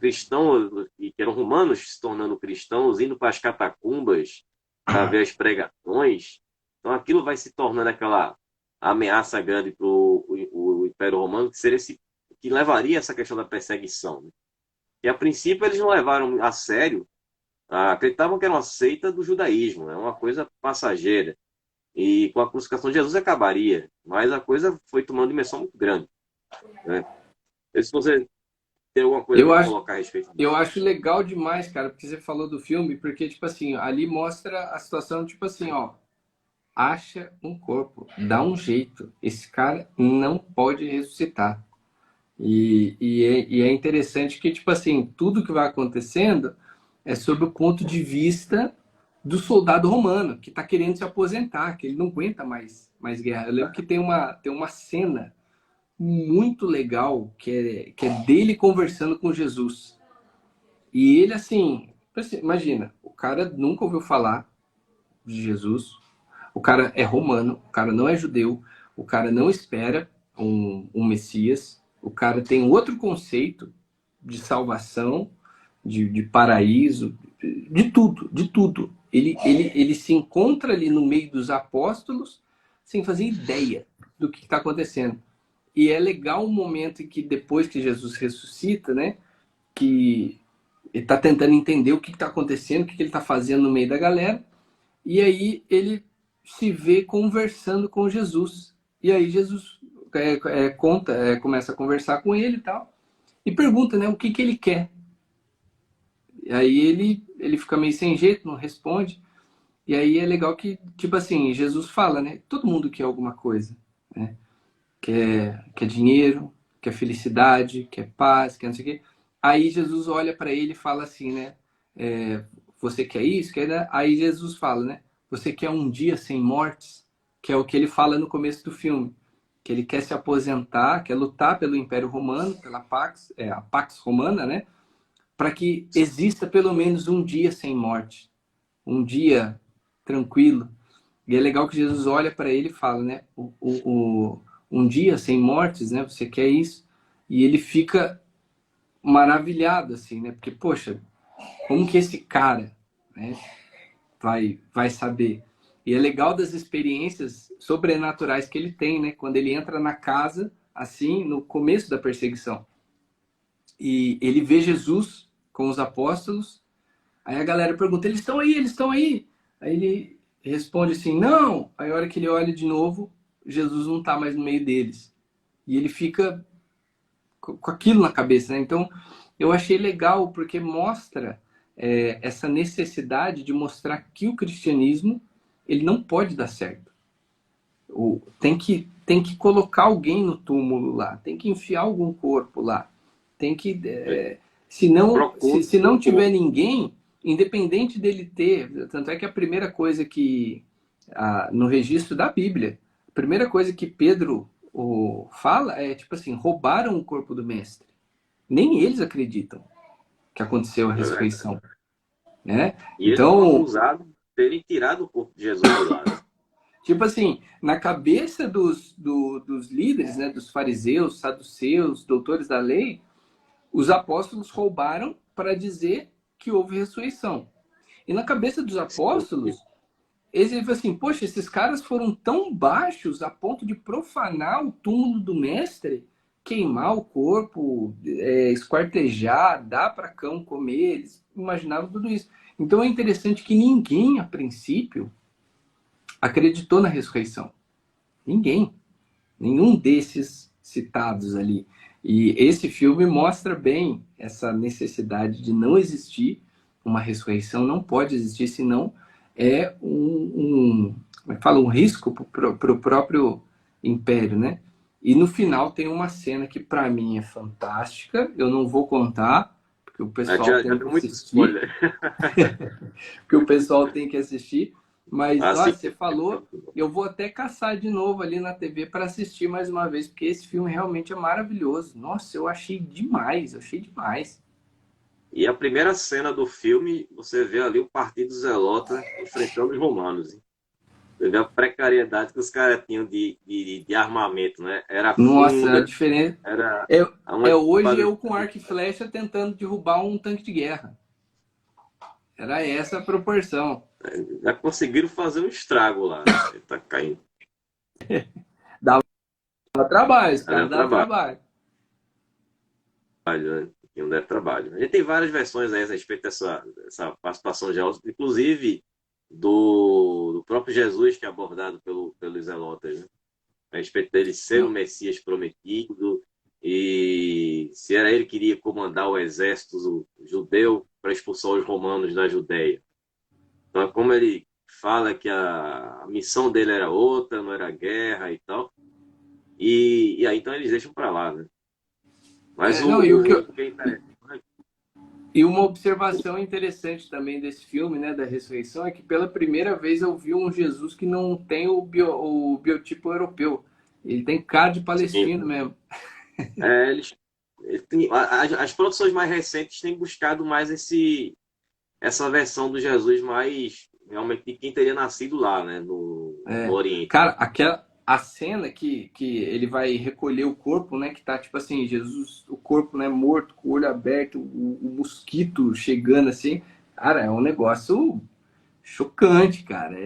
cristãos que eram romanos se tornando cristãos, indo para as catacumbas para ver as pregações, então aquilo vai se tornando aquela ameaça grande para o Império Romano, que seria que levaria essa questão da perseguição, né? E a princípio eles não levaram a sério, acreditavam que era uma seita do judaísmo, é uma coisa passageira. E com a crucificação de Jesus acabaria, mas a coisa foi tomando dimensão muito grande, né? Se você tem alguma coisa Eu para acho, colocar a respeito eu disso. acho legal demais, cara, porque você falou do filme, porque, tipo assim, ali mostra a situação, tipo assim, ó, acha um corpo, dá um jeito. Esse cara não pode ressuscitar. E é interessante que, tipo assim, tudo que vai acontecendo é sob o ponto de vista do soldado romano, que está querendo se aposentar, que ele não aguenta mais guerra. Eu lembro que tem uma cena muito legal que é dele conversando com Jesus. E ele, assim, imagina, o cara nunca ouviu falar de Jesus, o cara é romano, o cara não é judeu, o cara não espera um Messias, o cara tem outro conceito de salvação, de paraíso, de tudo, de tudo. Ele se encontra ali no meio dos apóstolos sem fazer ideia do que está acontecendo. E é legal o momento em que depois que Jesus ressuscita, né, que ele está tentando entender o que está acontecendo, o que ele está fazendo no meio da galera, e aí ele se vê conversando com Jesus. E aí Jesus começa a conversar com ele e tal, e pergunta, né, o que ele quer. E aí ele fica meio sem jeito, não responde. E aí é legal que, tipo assim, Jesus fala, né? Todo mundo quer alguma coisa, né? Quer dinheiro, quer felicidade, quer paz, quer não sei o quê. Aí Jesus olha para ele e fala assim, né? É, você quer isso? Quer, né? Aí Jesus fala, né? Você quer um dia sem mortes? Que é o que ele fala no começo do filme. que ele quer se aposentar, quer lutar pelo Império Romano, pela Pax, a Pax Romana, né? Para que exista pelo menos um dia sem morte, um dia tranquilo. E é legal que Jesus olha para ele e fala, né? Um dia sem mortes, né? Você quer isso? E ele fica maravilhado, assim, né? Porque, poxa, como que esse cara, né, vai saber? E é legal das experiências sobrenaturais que ele tem, né? Quando ele entra na casa, assim, no começo da perseguição. E ele vê Jesus com os apóstolos. Aí a galera pergunta, eles estão aí, eles estão aí? Aí ele responde assim, não. Aí a hora que ele olha de novo, Jesus não está mais no meio deles. E ele fica com aquilo na cabeça, né? Então, eu achei legal porque mostra essa necessidade de mostrar que o cristianismo ele não pode dar certo. Tem que colocar alguém no túmulo lá, tem que enfiar algum corpo lá, tem que se não tiver ninguém, independente dele ter, tanto é que a primeira coisa que no registro da Bíblia, a primeira coisa que Pedro fala é tipo assim, roubaram o corpo do mestre. Nem eles acreditam que aconteceu a ressurreição, né? E eles são Então, acusados de terem tirado o corpo de Jesus de lá. tipo assim, na cabeça dos líderes, né, dos fariseus, saduceus, doutores da lei, os apóstolos roubaram para dizer que houve ressurreição. E na cabeça dos apóstolos, eles falam assim, poxa, esses caras foram tão baixos a ponto de profanar o túmulo do mestre, queimar o corpo, esquartejar, dar para cão comer, eles imaginavam tudo isso. Então é interessante que ninguém, a princípio, acreditou na ressurreição. Ninguém. Nenhum desses citados ali. E esse filme mostra bem essa necessidade de não existir uma ressurreição, não pode existir, senão é como é que fala? Um risco para o próprio império, né? E no final tem uma cena que para mim é fantástica, eu não vou contar, porque o pessoal tem que assistir. Porque o pessoal tem que assistir. Mas, nossa, você falou, eu vou até caçar de novo ali na TV para assistir mais uma vez, porque esse filme realmente é maravilhoso. Nossa, eu achei demais, eu achei demais. E a primeira cena do filme, você vê ali o Partido Zelota enfrentando os romanos. Hein? Você vê a precariedade que os caras tinham de armamento, né? Era Nossa, a funda, diferença era é hoje eu com arco e flecha tentando derrubar um tanque de guerra. Era essa a proporção. Já conseguiram fazer um estrago lá. Ele tá caindo. Dava trabalho, esse cara Era dava trabalho, trabalho. né? E não é trabalho. A gente tem várias versões aí a respeito dessa participação de Jesus, inclusive do próprio Jesus, que é abordado pelos Zelotas, né? A respeito dele ser o Messias prometido e se era ele que iria comandar o exército judeu para expulsar os romanos da Judéia. Então, como ele fala que a missão dele era outra, não era guerra e tal, e aí então eles deixam para lá, né? Mas Não, o que é interessante, e uma observação interessante também desse filme, né, da ressurreição, é que pela primeira vez eu vi um Jesus que não tem o biotipo europeu. Ele tem cara de sim, palestino mesmo. as produções mais recentes têm buscado mais essa versão do Jesus mais realmente de quem teria nascido lá, né, no Oriente. Cara, a cena que ele vai recolher o corpo, né, que tá tipo assim, Jesus, o corpo, né, morto, com o olho aberto, o mosquito chegando assim, cara, é um negócio chocante, cara.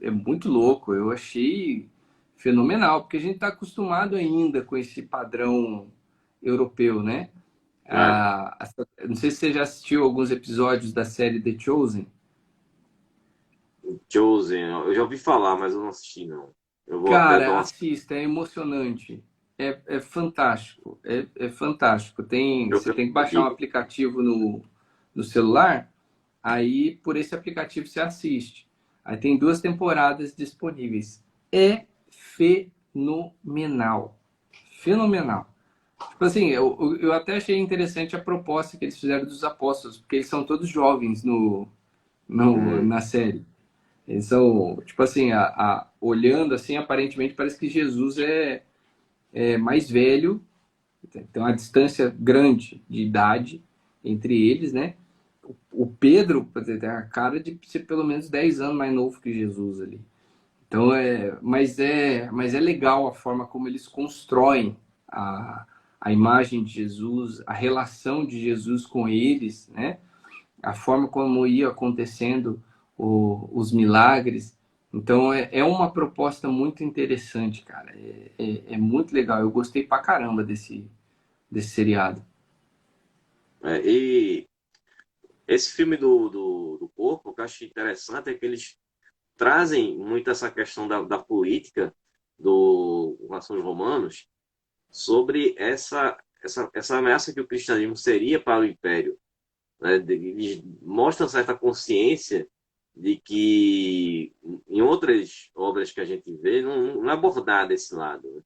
É muito louco. Eu achei fenomenal, porque a gente está acostumado ainda com esse padrão europeu, né? É, Não sei se você já assistiu alguns episódios da série The Chosen. Chosen, eu já ouvi falar, mas eu não assisti, não. Eu vou até dar Cara, uma. assista, é emocionante. É fantástico. É fantástico. Você tem que baixar um Eu, aplicativo no celular, aí por esse aplicativo você assiste. Aí tem 2 temporadas disponíveis. É fenomenal. Fenomenal. Tipo assim, eu até achei interessante a proposta que eles fizeram dos apóstolos, porque eles são todos jovens hum, na série. Eles são, tipo assim, olhando assim, aparentemente parece que Jesus mais velho, tem uma distância grande de idade entre eles, né? O Pedro tem a cara de ser pelo menos 10 anos mais novo que Jesus ali. Então, mas é legal a forma como eles constroem a imagem de Jesus, a relação de Jesus com eles, né? A forma como ia acontecendo os milagres. Então, é uma proposta muito interessante, cara. É muito legal. Eu gostei pra caramba desse seriado. E esse filme do corpo, o que eu acho interessante é que eles trazem muito essa questão da política do com relação aos romanos sobre essa ameaça que o cristianismo seria para o império. Né? Eles mostram certa consciência de que em outras obras que a gente vê não é abordado esse lado. Né?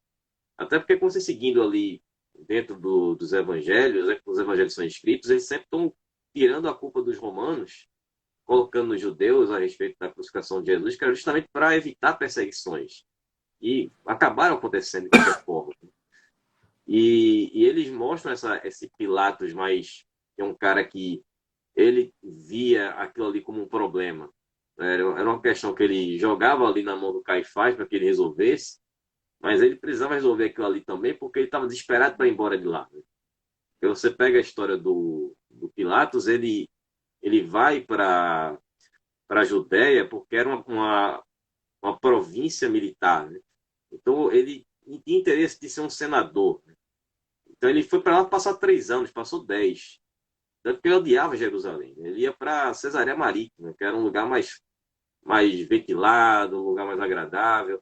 Até porque quando você seguindo ali dentro dos evangelhos, né, que os evangelhos são escritos, eles sempre estão tirando a culpa dos romanos, colocando os judeus a respeito da crucificação de Jesus, que era justamente para evitar perseguições. E acabaram acontecendo de qualquer forma. E eles mostram esse Pilatos mais... que é um cara que ele via aquilo ali como um problema. Era uma questão que ele jogava ali na mão do Caifás para que ele resolvesse, mas ele precisava resolver aquilo ali também porque ele estava desesperado para ir embora de lá. Né? Porque você pega a história do Pilatos, ele vai para a Judéia porque era uma província militar. Né? Então, ele tinha interesse de ser um senador. Né? Então, ele foi para lá passar 3 anos, passou 10. Tanto que ele odiava Jerusalém. Ele ia para Cesareia Marítima, que era um lugar mais ventilado, um lugar mais agradável.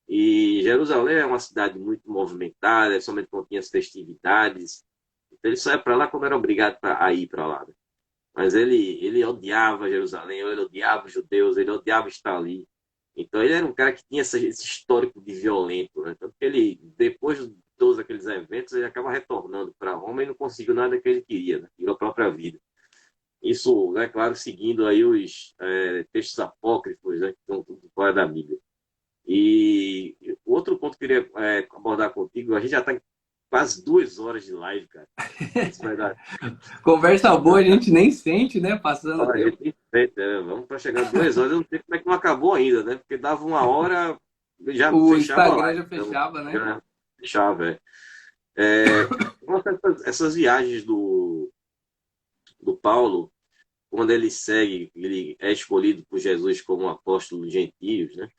E Jerusalém é uma cidade muito movimentada, somente quando tinha as festividades. Então, ele só ia para lá quando era obrigado a ir para lá. Né? Mas ele odiava Jerusalém, ele odiava os judeus, ele odiava estar ali. Então ele era um cara que tinha esse histórico de violento. Né? Tanto que ele, depois de todos aqueles eventos, ele acaba retornando para Roma e não conseguiu nada que ele queria, né? Tirou a própria vida. Isso, é claro, seguindo aí os textos apócrifos, né, que estão tudo fora da Bíblia. E outro ponto que eu queria abordar contigo, a gente já está em quase 2 horas de live, cara. Isso vai dar. Conversa boa, a gente nem sente, né? Passando o Olha, a tempo. gente vamos para chegar a 2 horas, eu não sei como é que não acabou ainda, né? Porque dava 1 hora, já O fechava a Instagram live. já Então, fechava, né? já fechava, essas viagens do Paulo, quando ele segue, ele é escolhido por Jesus como um apóstolo dos gentios, né?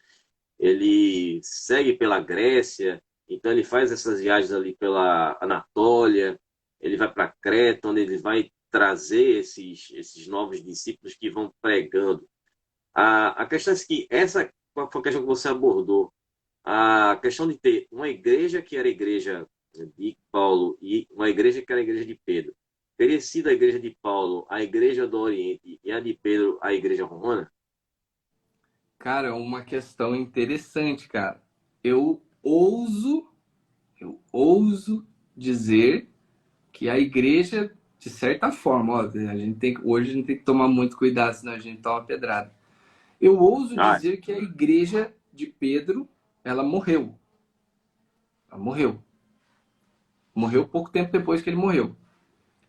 Ele segue pela Grécia, então ele faz essas viagens ali pela Anatólia, ele vai para Creta, onde ele vai trazer esses novos discípulos que vão pregando. A questão é que essa foi a questão que você abordou. A questão de ter uma igreja que era a igreja de Paulo e uma igreja que era a igreja de Pedro. Teria sido a igreja de Paulo a igreja do Oriente e a de Pedro a igreja romana? Cara, uma questão interessante, cara. Eu ouso, eu ouso dizer que a igreja, de certa forma, ó, hoje a gente tem que tomar muito cuidado, senão a gente toma pedrada. Eu ouso Ah, dizer que a igreja de Pedro, ela morreu. Ela morreu. Morreu pouco tempo depois que ele morreu.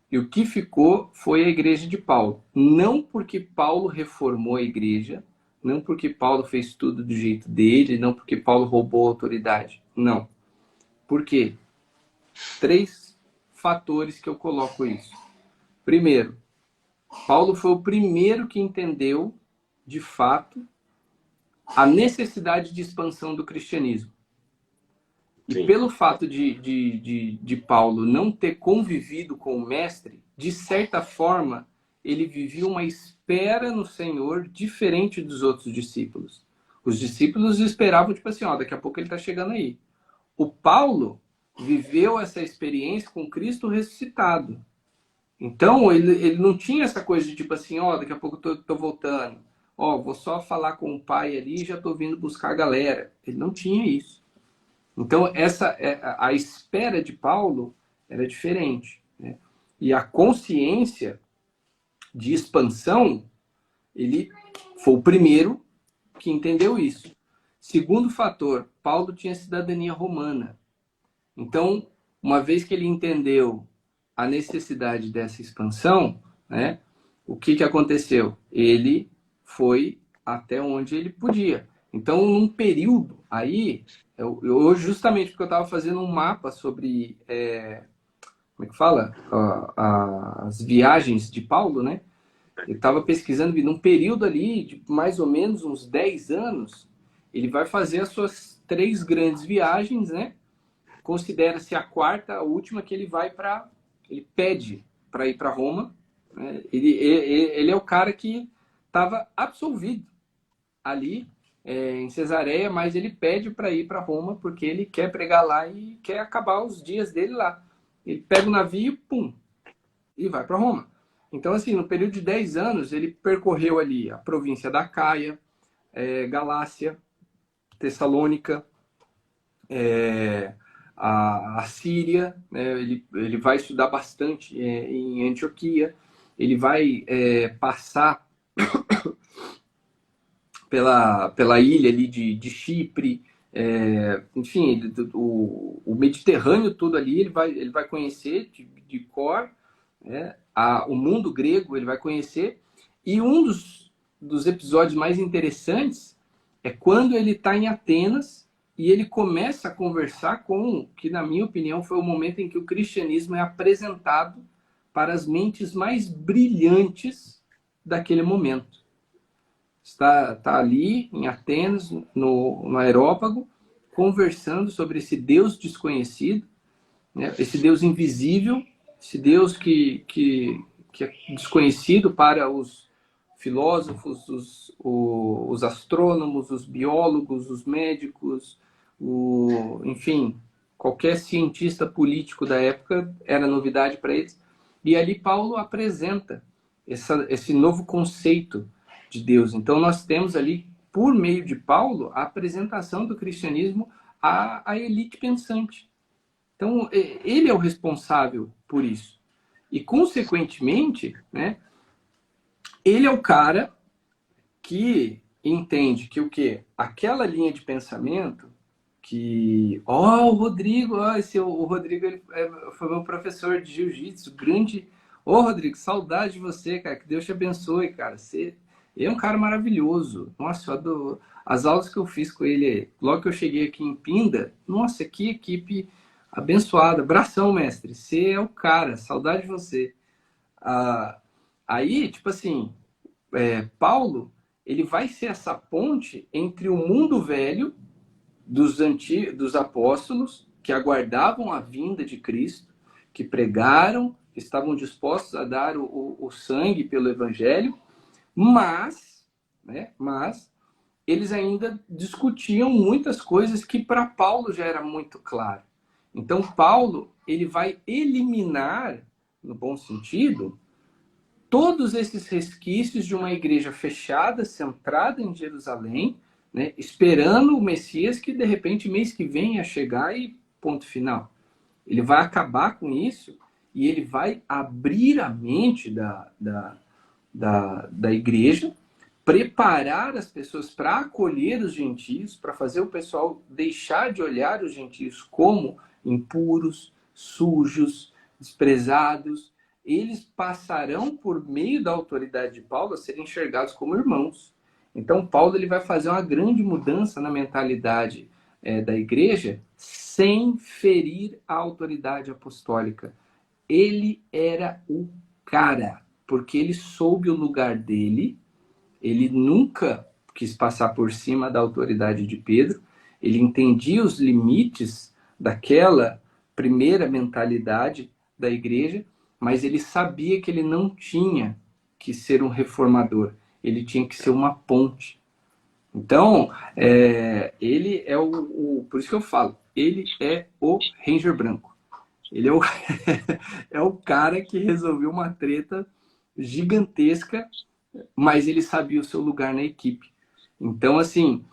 E o que ficou foi a igreja de Paulo. Não porque Paulo reformou a igreja, não porque Paulo fez tudo do jeito dele, não porque Paulo roubou a autoridade. Não. Por quê? 3 fatores que eu coloco isso. Primeiro, Paulo foi o primeiro que entendeu, de fato, a necessidade de expansão do cristianismo. E sim. pelo fato de Paulo não ter convivido com o mestre, de certa forma, ele vivia uma espera no Senhor diferente dos outros discípulos. Os discípulos esperavam, tipo assim, ó, daqui a pouco ele está chegando aí. O Paulo viveu essa experiência com Cristo ressuscitado. Então, ele não tinha essa coisa de tipo assim, ó, daqui a pouco eu tô voltando. Ó, vou só falar com o pai ali e já tô vindo buscar a galera. Ele não tinha isso. Então, a espera de Paulo era diferente. Né? E a consciência de expansão, ele foi o primeiro que entendeu isso. Segundo fator, Paulo tinha cidadania romana. Então, uma vez que ele entendeu a necessidade dessa expansão, né, o que, que aconteceu? Ele foi até onde ele podia. Então, num período aí, justamente porque eu estava fazendo um mapa sobre, como é que fala? As viagens de Paulo, né? Eu estava pesquisando, e num período ali de mais ou menos uns 10 anos, ele vai fazer as suas 3 grandes viagens, né? Considera-se a quarta, a última, que ele vai para. Ele pede para ir para Roma. Né? Ele é o cara que estava absolvido ali em Cesareia, mas ele pede para ir para Roma porque ele quer pregar lá e quer acabar os dias dele lá. Ele pega o navio, pum, e vai para Roma. Então, assim, no período de 10 anos, ele percorreu ali a província da Caia, Galácia, Tessalônica, a Síria, né? Ele vai estudar bastante em Antioquia, ele vai passar pela ilha ali de Chipre, enfim, o Mediterrâneo todo ali ele vai conhecer de cor, né? O mundo grego ele vai conhecer, e um dos episódios mais interessantes é quando ele está em Atenas e ele começa a conversar com, que na minha opinião foi o momento em que o cristianismo é apresentado para as mentes mais brilhantes daquele momento. Está ali em Atenas, no Areópago, conversando sobre esse Deus desconhecido, né? Esse Deus invisível, esse Deus que é desconhecido para os filósofos, os astrônomos, os biólogos, os médicos, enfim, qualquer cientista político da época era novidade para eles. E ali Paulo apresenta esse novo conceito de Deus. Então nós temos ali, por meio de Paulo, a apresentação do cristianismo à elite pensante. Então ele é o responsável por isso. E, consequentemente, né, ele é o cara que entende que o quê? Aquela linha de pensamento que... o Rodrigo, o Rodrigo ele, foi meu professor de jiu-jitsu, grande... Rodrigo, saudade de você, cara, que Deus te abençoe, cara. Você é um cara maravilhoso. Nossa, eu adoro... As aulas que eu fiz com ele, logo que eu cheguei aqui em Pinda, nossa, que equipe abençoada. Abração, mestre. Você é o cara, saudade de você. Aí, tipo assim, Paulo, ele vai ser essa ponte entre o mundo velho dos apóstolos que aguardavam a vinda de Cristo, que pregaram, que estavam dispostos a dar o sangue pelo evangelho, mas eles ainda discutiam muitas coisas que para Paulo já era muito claro. Então Paulo, ele vai eliminar, no bom sentido, todos esses resquícios de uma igreja fechada, centrada em Jerusalém, né, esperando o Messias que, de repente, mês que vem ia chegar e ponto final. Ele vai acabar com isso e ele vai abrir a mente da igreja, preparar as pessoas para acolher os gentios, para fazer o pessoal deixar de olhar os gentios como impuros, sujos, desprezados. Eles passarão, por meio da autoridade de Paulo, a serem enxergados como irmãos. Então, Paulo ele vai fazer uma grande mudança na mentalidade da igreja sem ferir a autoridade apostólica. Ele era o cara, porque ele soube o lugar dele, ele nunca quis passar por cima da autoridade de Pedro, ele entendia os limites daquela primeira mentalidade da igreja, mas ele sabia que ele não tinha que ser um reformador, ele tinha que ser uma ponte. Então, ele é por isso que eu falo, ele é o Ranger branco. Ele é é o cara que resolveu uma treta gigantesca, mas ele sabia o seu lugar na equipe. Então, assim,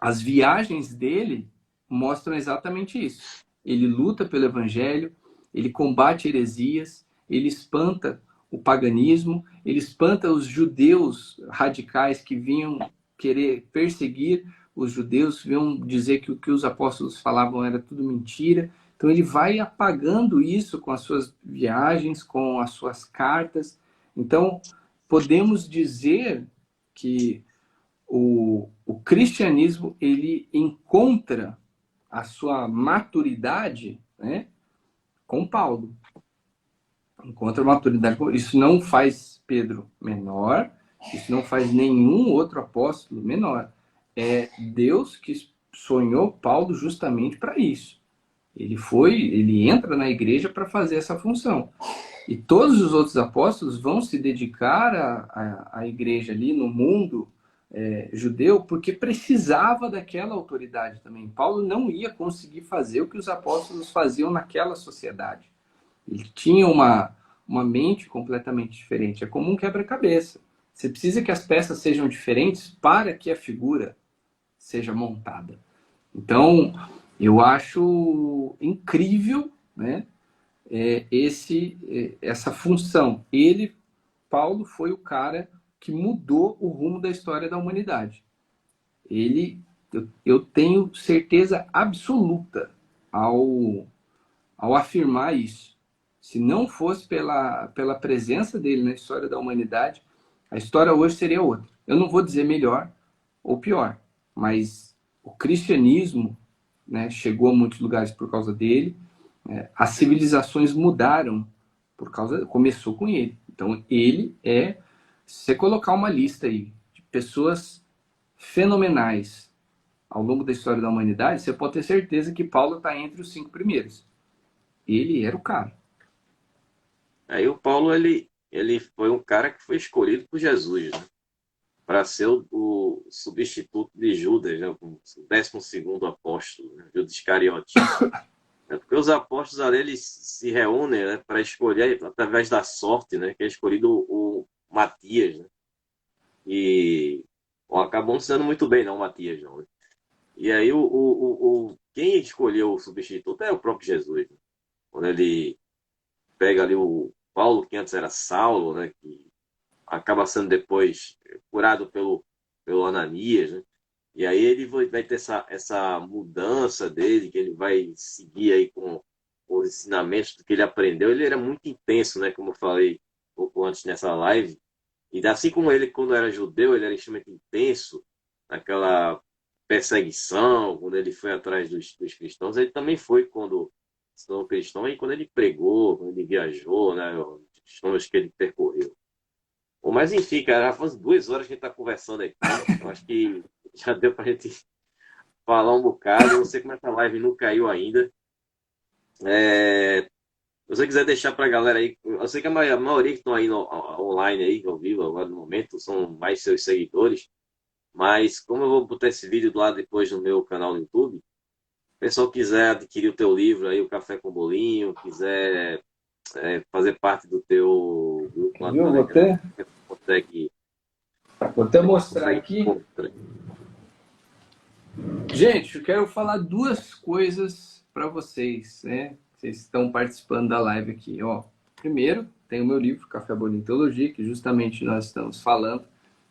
as viagens dele mostram exatamente isso. Ele luta pelo evangelho, ele combate heresias, ele espanta o paganismo, ele espanta os judeus radicais que vinham querer perseguir os judeus, vinham dizer que o que os apóstolos falavam era tudo mentira. Então Então ele vai apagando isso com as suas viagens, com as suas cartas. Então podemos dizer que o cristianismo ele encontra a sua maturidade, né, com Paulo. Encontra maturidade. Isso não faz Pedro menor, isso não faz nenhum outro apóstolo menor. É Deus que sonhou Paulo justamente para isso. Ele entra na igreja para fazer essa função. E todos os outros apóstolos vão se dedicar à igreja ali no mundo judeu, porque precisava daquela autoridade também. Paulo não ia conseguir fazer o que os apóstolos faziam naquela sociedade. Ele tinha uma mente completamente diferente. É como um quebra-cabeça. Você precisa que as peças sejam diferentes para que a figura seja montada. Então, eu acho incrível, né, essa função. Paulo, foi o cara que mudou o rumo da história da humanidade. Eu tenho certeza absoluta ao afirmar isso. Se não fosse pela presença dele na história da humanidade, a história hoje seria outra. Eu não vou dizer melhor ou pior, mas o cristianismo, né, chegou a muitos lugares por causa dele. As civilizações mudaram começou com ele. Então ele se você colocar uma lista aí de pessoas fenomenais ao longo da história da humanidade, você pode ter certeza que Paulo está entre os 5 primeiros. Ele era o cara. Aí o Paulo, ele foi um cara que foi escolhido por Jesus, né? Para ser o substituto de Judas, né? O 12º apóstolo, né? Judas Iscariote. Porque os apóstolos ali, eles se reúnem, né, para escolher através da sorte, né, que é escolhido o Matias, né? E acabou não sendo muito bem, não, o Matias, não, né? E aí quem escolheu o substituto é o próprio Jesus, né? Quando ele pega ali o Paulo, que antes era Saulo, né, que acaba sendo depois curado pelo Ananias, né? E aí ele vai ter essa mudança dele, que ele vai seguir aí com os ensinamentos do que ele aprendeu. Ele era muito intenso, né, como eu falei um pouco antes nessa live. E assim como ele, quando era judeu, ele era extremamente intenso, naquela perseguição, quando ele foi atrás dos cristãos, ele também foi quando se tornou cristão, e quando ele pregou, quando ele viajou, né, os destinos que ele percorreu. Bom, mas enfim, cara, já faz 2 horas que a gente está conversando aqui. Eu acho que já deu para a gente falar um bocado. Eu não sei como essa live não caiu ainda. Se você quiser deixar para a galera aí, eu sei que a maioria que estão aí online, aí, ao vivo, agora no momento, são mais seus seguidores. Mas como eu vou botar esse vídeo lá depois no meu canal no YouTube, se o pessoal quiser adquirir o teu livro aí, o Café com Bolinho, quiser fazer parte do teu grupo lá do Telegram, consegue. Vou até mostrar aqui. Gente, eu quero falar 2 coisas para vocês, né? Vocês estão participando da live aqui. Ó, primeiro, tem o meu livro, Café Bolinho Teologia, que justamente nós estamos falando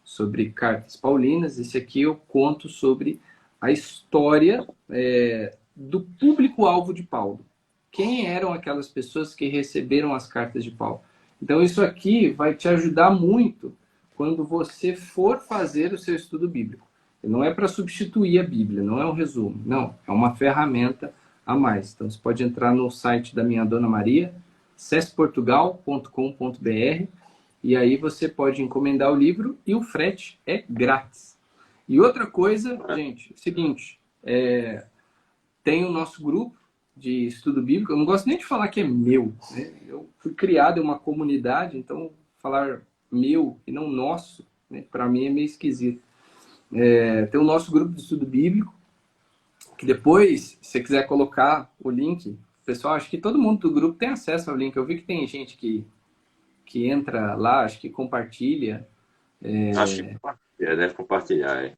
sobre cartas paulinas. Esse aqui eu conto sobre a história do público-alvo de Paulo. Quem eram aquelas pessoas que receberam as cartas de Paulo? Então isso aqui vai te ajudar muito quando você for fazer o seu estudo bíblico. Não é para substituir a Bíblia, não é um resumo, não. É uma ferramenta a mais. Então você pode entrar no site da minha Dona Maria, cesportugal.com.br, e aí você pode encomendar o livro e o frete é grátis. E outra coisa, gente, é o seguinte, tem o nosso grupo de estudo bíblico. Eu não gosto nem de falar que é meu, né? Eu fui criado em uma comunidade, então falar meu e não nosso, né, para mim é meio esquisito. Tem o nosso grupo de estudo bíblico, que depois, se você quiser colocar o link, pessoal, acho que todo mundo do grupo tem acesso ao link. Eu vi que tem gente que entra lá, acho que compartilha. Acho que compartilha, deve compartilhar.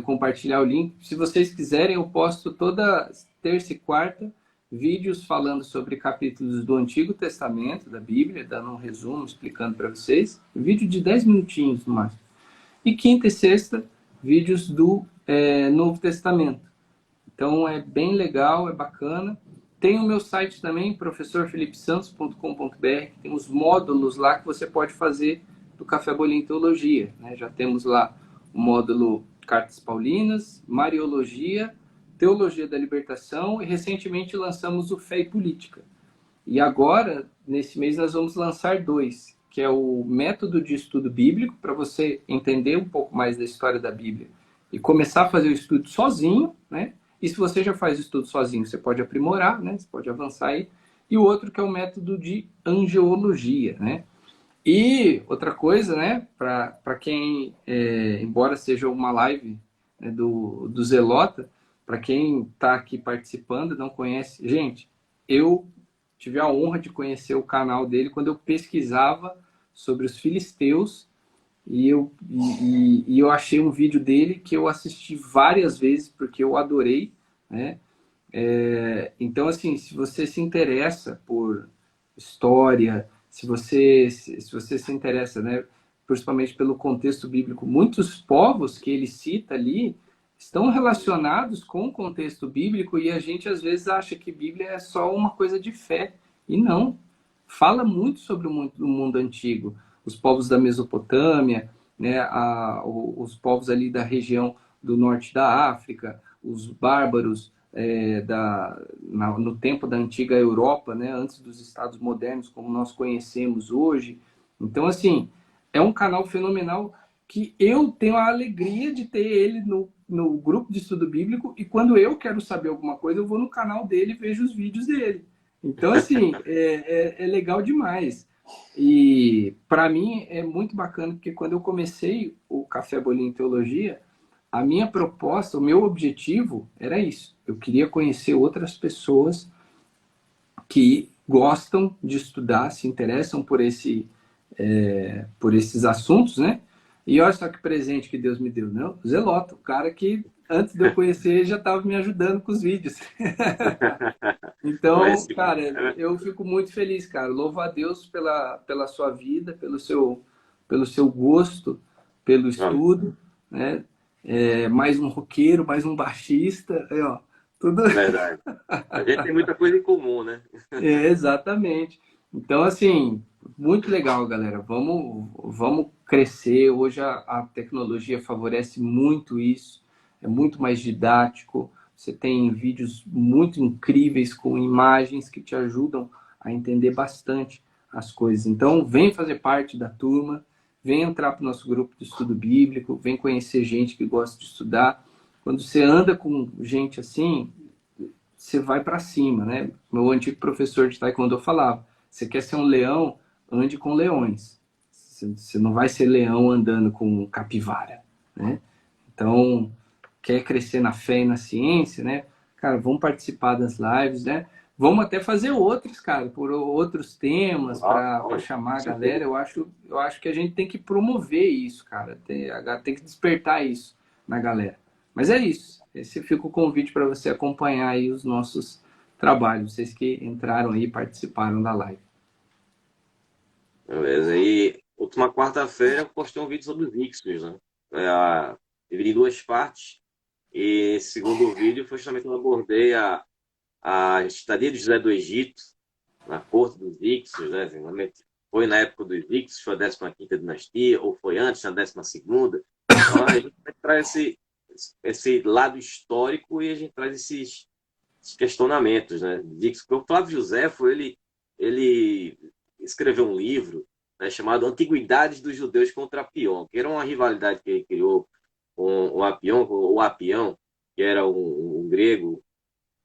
Compartilhar o link. Se vocês quiserem, eu posto toda terça e quarta vídeos falando sobre capítulos do Antigo Testamento, da Bíblia, dando um resumo, explicando para vocês. Vídeo de 10 minutinhos no máximo. E quinta e sexta, vídeos do Novo Testamento. Então é bem legal, é bacana. Tem o meu site também, professorfelipesantos.com.br, tem os módulos lá que você pode fazer do Café Bolinho Teologia, né? Já temos lá o módulo Cartas Paulinas, Mariologia, Teologia da Libertação e recentemente lançamos o Fé e Política. E agora, nesse mês, nós vamos lançar 2, que é o método de estudo bíblico, para você entender um pouco mais da história da Bíblia e começar a fazer o estudo sozinho, né? E se você já faz o estudo sozinho, você pode aprimorar, né? Você pode avançar aí. E o outro que é o método de angeologia, né? E outra coisa, né? Para quem, embora seja uma live, né, do Zelota, para quem está aqui participando e não conhece, gente, eu tive a honra de conhecer o canal dele quando eu pesquisava sobre os filisteus e eu achei um vídeo dele que eu assisti várias vezes porque eu adorei, né? Então, assim, se você se interessa por história, se você se interessa, né, principalmente pelo contexto bíblico, muitos povos que ele cita ali estão relacionados com o contexto bíblico e a gente às vezes acha que Bíblia é só uma coisa de fé. E não. Fala muito sobre o mundo antigo. Os povos da Mesopotâmia, né, os povos ali da região do norte da África, os bárbaros no tempo da antiga Europa, né, antes dos Estados modernos, como nós conhecemos hoje. Então, assim, é um canal fenomenal que eu tenho a alegria de ter ele no grupo de estudo bíblico e quando eu quero saber alguma coisa, eu vou no canal dele e vejo os vídeos dele. Então, assim, é legal demais. E, para mim, é muito bacana, porque quando eu comecei o Café Bolinho Teologia, a minha proposta, o meu objetivo era isso. Eu queria conhecer outras pessoas que gostam de estudar, se interessam por esses assuntos, né? E olha só que presente que Deus me deu, né? O Zelota, o cara que antes de eu conhecer já estava me ajudando com os vídeos. Então, cara, eu fico muito feliz, cara. Louvo a Deus pela sua vida, pelo seu gosto, pelo estudo, né? Mais um roqueiro, mais um baixista, ó, tudo. Verdade. A gente tem muita coisa em comum, né? Exatamente. Então, assim, muito legal, galera. Vamos crescer. Hoje a tecnologia favorece muito isso. É muito mais didático. Você tem vídeos muito incríveis com imagens que te ajudam a entender bastante as coisas. Então, vem fazer parte da turma, vem entrar para o nosso grupo de estudo bíblico, vem conhecer gente que gosta de estudar. Quando você anda com gente assim, você vai para cima, né? Meu antigo professor de taekwondo falava, você quer ser um leão, ande com leões. Você não vai ser leão andando com capivara, né? Então, quer crescer na fé e na ciência, né? Cara, vamos participar das lives, né? Vamos até fazer outros, cara, por outros temas, para chamar a galera. Eu acho que a gente tem que promover isso, cara. Tem que despertar isso na galera. Mas é isso. Esse fica o convite para você acompanhar aí os nossos trabalhos. Vocês que entraram aí e participaram da live. Beleza. E última quarta-feira eu postei um vídeo sobre os Ixos, né? Dividi em duas partes. E esse segundo vídeo foi justamente quando eu abordei a estadia de José do Egito, na corte dos Ixos, né? Realmente foi na época dos Ixos, foi a 15ª dinastia, ou foi antes, na 12ª. Então a gente traz esse lado histórico e a gente traz esses questionamentos, né? Porque o Flávio José ele escreveu um livro, né, chamado Antiguidades dos Judeus contra Apion, que era uma rivalidade que ele criou com o Apião, que era um grego,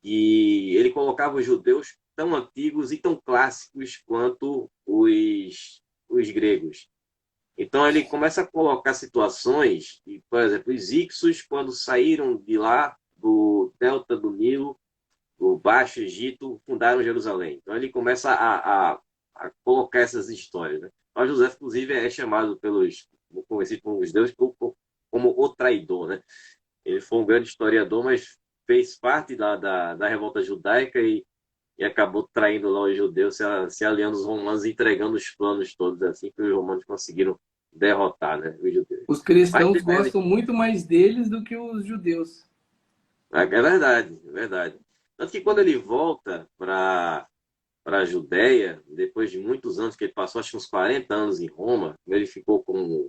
e ele colocava os judeus tão antigos e tão clássicos quanto os gregos. Então ele começa a colocar situações, e, por exemplo, os Ixos, quando saíram de lá, do delta do Nilo, do Baixo Egito, fundaram Jerusalém. Então ele começa a colocar essas histórias, né? O José, inclusive, é chamado conhecido pelos judeus como o traidor, né? Ele foi um grande historiador, mas fez parte da revolta judaica e acabou traindo lá os judeus, se aliando aos romanos, entregando os planos todos, assim que os romanos conseguiram derrotar, né, os judeus. Os cristãos gostam muito mais deles do que os judeus. É verdade, é verdade. Tanto que quando ele volta para a Judéia, depois de muitos anos que ele passou, acho que uns 40 anos em Roma, ele ficou como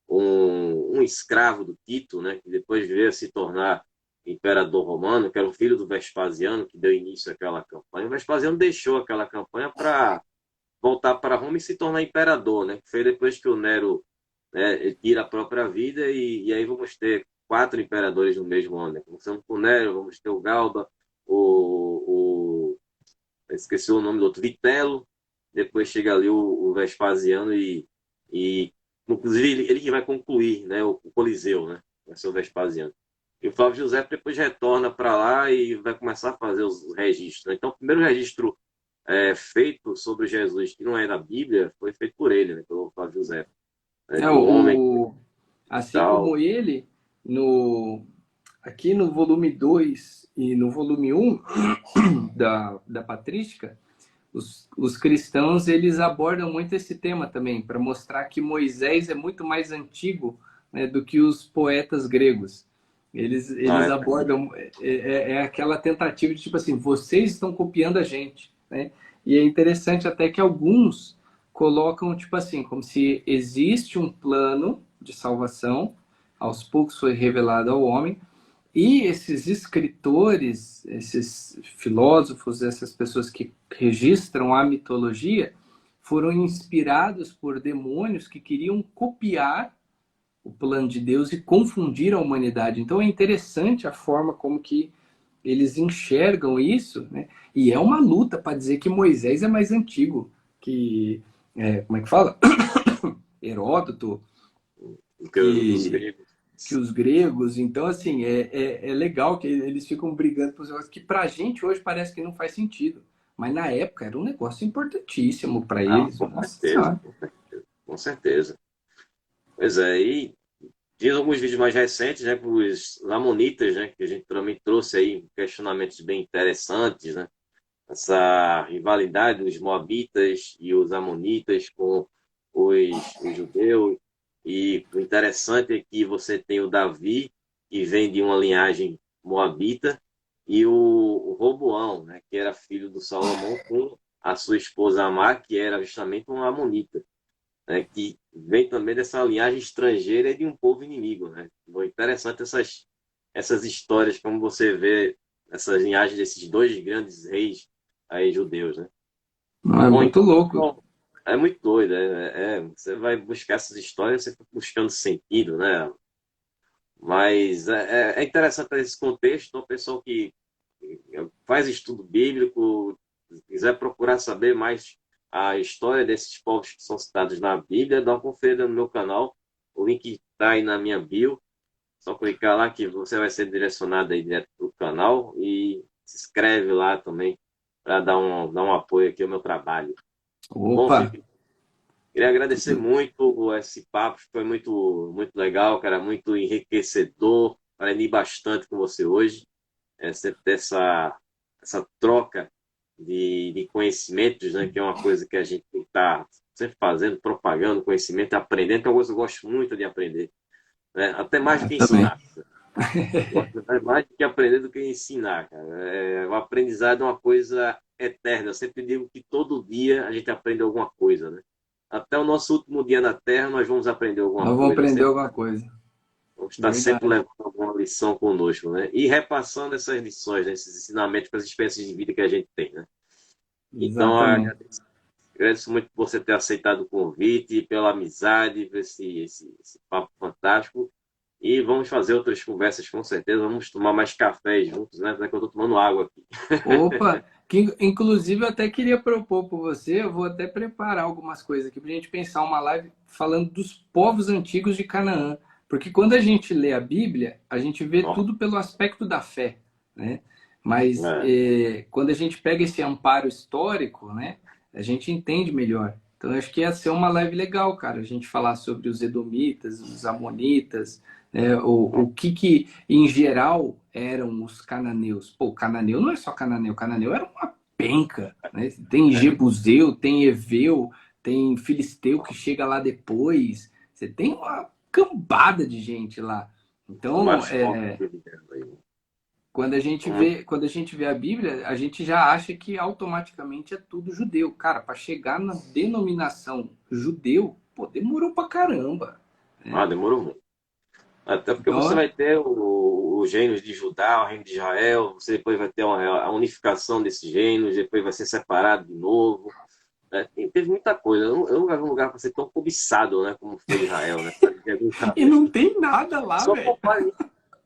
um escravo do Tito, né, que depois veio a se tornar imperador romano, que era o filho do Vespasiano, que deu início àquela campanha. O Vespasiano deixou aquela campanha para voltar para Roma e se tornar imperador, né? Foi depois que o Nero, né, tira a própria vida e aí vamos ter 4 imperadores no mesmo ano, né? Começando com o Nero, vamos ter o Galba, esqueci o nome do outro, Vitelo, depois chega ali o Vespasiano e inclusive ele que vai concluir, né, o Coliseu, né? Vai ser o Vespasiano. E o Flávio José depois retorna para lá e vai começar a fazer os registros, né? Então, o primeiro registro feito sobre Jesus, que não é da Bíblia, foi feito por ele, né, pelo Flávio José, né, É, de um homem e assim como tal. ele, no, aqui no volume 2 e no volume um da Patrística, os cristãos eles abordam muito esse tema também, para mostrar que Moisés é muito mais antigo, né, do que os poetas gregos. Ah, Eles abordam, é aquela tentativa de tipo assim, vocês estão copiando a gente, né? E é interessante até que alguns colocam tipo assim, como se existe um plano de salvação, aos poucos foi revelado ao homem, e esses escritores, esses filósofos, essas pessoas que registram a mitologia, foram inspirados por demônios que queriam copiar o plano de Deus e confundir a humanidade. Então é interessante a forma como que eles enxergam isso, né? E é uma luta para dizer que Moisés é mais antigo que, como é que fala? Heródoto, porque os que gregos. os gregos. Então, assim, é legal que eles ficam brigando por negócios que pra gente hoje parece que não faz sentido. Mas na época era um negócio importantíssimo para Ah, eles. com Nossa certeza, Senhora. com certeza. Com certeza. Pois é, e diz alguns vídeos mais recentes, né, para os Lamonitas, né, que a gente também trouxe aí questionamentos bem interessantes, né, essa rivalidade dos Moabitas e os Amonitas com os judeus, e o interessante é que você tem o Davi, que vem de uma linhagem moabita, e o Roboão, né, que era filho do Salomão, com a sua esposa Amar, que era justamente uma Amonita, né, que vem também dessa linhagem estrangeira e de um povo inimigo, né? Foi interessante essas histórias, como você vê essas linhagens desses dois grandes reis aí judeus, né? Não, é Bom, muito então, louco. bom, é muito doido, você vai buscar essas histórias, você fica buscando sentido, né? Mas é interessante esse contexto, o pessoal que faz estudo bíblico, quiser procurar saber mais a história desses povos que são citados na Bíblia, dá uma conferida no meu canal. O link está aí na minha bio. Só clicar lá que você vai ser direcionado aí direto para o canal e se inscreve lá também para dar um apoio aqui ao meu trabalho. Bom, Opa, Felipe, queria agradecer muito esse papo, foi muito, muito legal, cara, muito enriquecedor. Aprendi bastante com você hoje. Sempre ter essa troca de conhecimentos, né, que é uma coisa que a gente tem que estar sempre fazendo, propagando conhecimento, aprendendo, que é uma coisa que eu gosto muito de aprender, né? Até mais do que também. ensinar. Gosto mais do que aprender do que ensinar, cara. O aprendizado é uma coisa eterna. Eu sempre digo que todo dia a gente aprende alguma coisa, né? Até o nosso último dia na Terra, nós vamos aprender alguma Nós vamos coisa. aprender Sempre, alguma coisa. vamos estar sempre Verdade. levando alguma lição conosco, né? E repassando essas lições, né? Esses ensinamentos para as experiências de vida que a gente tem, né? Então, Exatamente. agradeço muito por você ter aceitado o convite, pela amizade, por esse papo fantástico. E vamos fazer outras conversas com certeza. Vamos tomar mais café juntos, né? Porque eu estou tomando água aqui. Opa, que inclusive eu até queria propor para você, eu vou até preparar algumas coisas aqui para a gente pensar uma live falando dos povos antigos de Canaã. Porque quando a gente lê a Bíblia, a gente vê Ó, tudo pelo aspecto da fé, né? Mas é, quando a gente pega esse amparo histórico, né, a gente entende melhor. Então, eu acho que ia ser uma live legal, cara, a gente falar sobre os Edomitas, os Amonitas, o que em geral eram os cananeus. Pô, o cananeu não é só cananeu, o cananeu era uma penca, né? Tem é, Jebuseu, tem Eveu, tem Filisteu que chega lá depois. Você tem uma cambada de gente lá. são Então, vários povos que vieram aí. Uhum. quando a gente vê a Bíblia, a gente já acha que automaticamente é tudo judeu. Cara, para chegar na denominação judeu, pô, demorou pra caramba, né? Ah, demorou muito. Até porque você Então, vai ter os reinos de Judá, o reino de Israel, você depois vai ter a unificação desses reinos, depois vai ser separado de novo. Né? Teve muita coisa. Eu nunca vi um lugar para ser tão cobiçado, né, como foi Israel, né? e não tem nada lá, Só velho. compara.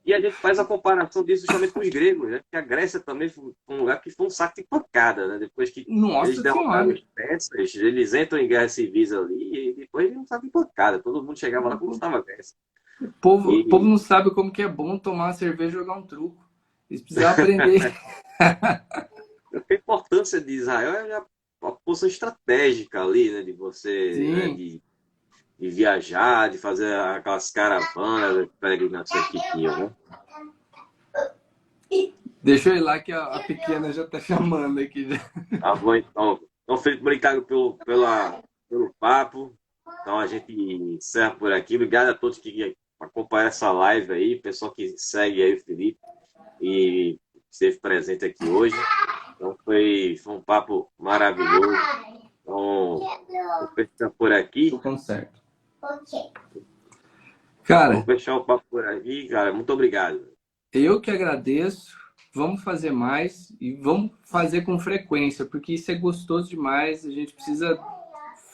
E a gente faz a comparação disso justamente com os gregos, né? Porque a Grécia também foi um lugar que foi um saco de pancada, né? Depois que eles Nossa derrotaram Senhora. os persas, eles entram em guerras civis ali e depois eles não sabem de pancada. Todo mundo chegava lá como estava a Grécia. O povo E não sabe como que é bom tomar uma cerveja e jogar um truco. Eles precisam aprender. a importância de Israel é a posição estratégica ali, né? De você, né? Sim. De viajar, de fazer aquelas caravanas, peregrinações que tinham, né? Deixa eu ir lá que a pequena já tá chamando aqui. Tá bom, então. Então, Felipe, obrigado pelo papo. Então, a gente encerra por aqui. Obrigado a todos que acompanharam essa live aí, pessoal que segue aí o Felipe e esteve presente aqui hoje. Então, foi um papo maravilhoso. Então, vou fechar por Tô aqui. com certo. Cara, Vamos fechar o papo por aqui, cara. Muito obrigado. eu que agradeço. Vamos fazer mais e vamos fazer com frequência, porque isso é gostoso demais. A gente precisa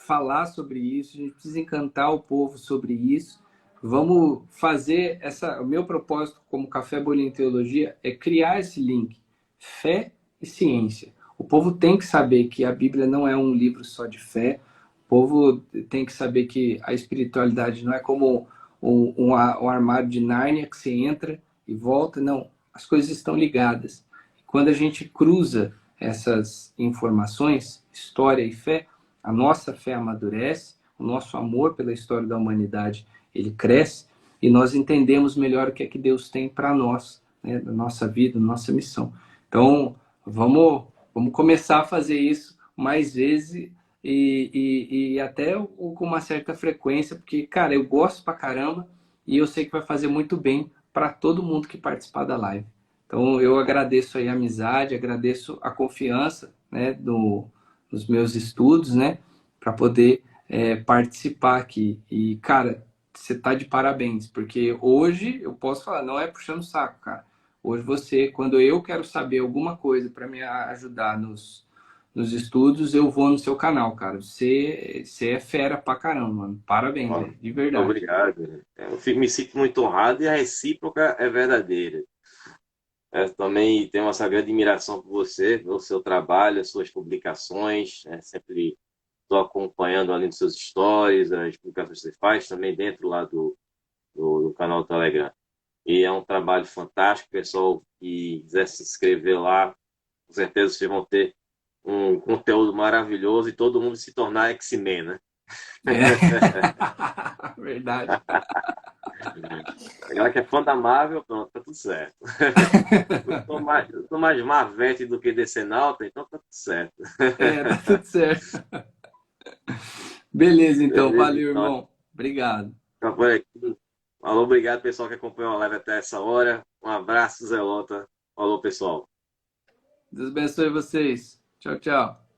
falar sobre isso, a gente precisa encantar o povo sobre isso. Vamos fazer essa. O meu propósito como Café Bolinha Teologia é criar esse link, fé e ciência. O povo tem que saber que a Bíblia não é um livro só de fé. O povo tem que saber que a espiritualidade não é como um armário de Nárnia que você entra e volta. Não, as coisas estão ligadas. Quando a gente cruza essas informações, história e fé, a nossa fé amadurece, o nosso amor pela história da humanidade ele cresce e nós entendemos melhor o que é que Deus tem para nós, né, da nossa vida, da nossa missão. Então, vamos começar a fazer isso mais vezes e até com uma certa frequência, porque, cara, eu gosto pra caramba e eu sei que vai fazer muito bem para todo mundo que participar da live. Então, eu agradeço aí a amizade, agradeço a confiança, né, nos meus estudos, né, para poder participar aqui. E, cara, você tá de parabéns, porque hoje eu posso falar, não é puxando o saco, cara. Hoje você, quando eu quero saber alguma coisa para me ajudar nos estudos, eu vou no seu canal, cara. Você é fera pra caramba, mano. Parabéns, Ó, velho, de muito verdade. obrigado. Me sinto muito honrado e a recíproca é verdadeira. Eu também tenho essa grande admiração por você, pelo seu trabalho, as suas publicações. Né? Sempre estou acompanhando ali nos seus stories, as publicações que você faz, também dentro lá do canal do Telegram. E é um trabalho fantástico, pessoal que quiser se inscrever lá, com certeza vocês vão ter um conteúdo maravilhoso e todo mundo se tornar X-Men, né? É. Verdade. A galera que é fã da Marvel, pronto, tá tudo certo. Eu sou mais Marvete do que Decenalta, então tá tudo certo. É, tá tudo certo. Beleza, então. Beleza, Valeu, então. irmão. Obrigado. Fica por aqui. Falou, obrigado, pessoal, que acompanhou a live até essa hora. Um abraço, Zelota. Falou, pessoal. Deus abençoe vocês. Tchau, tchau.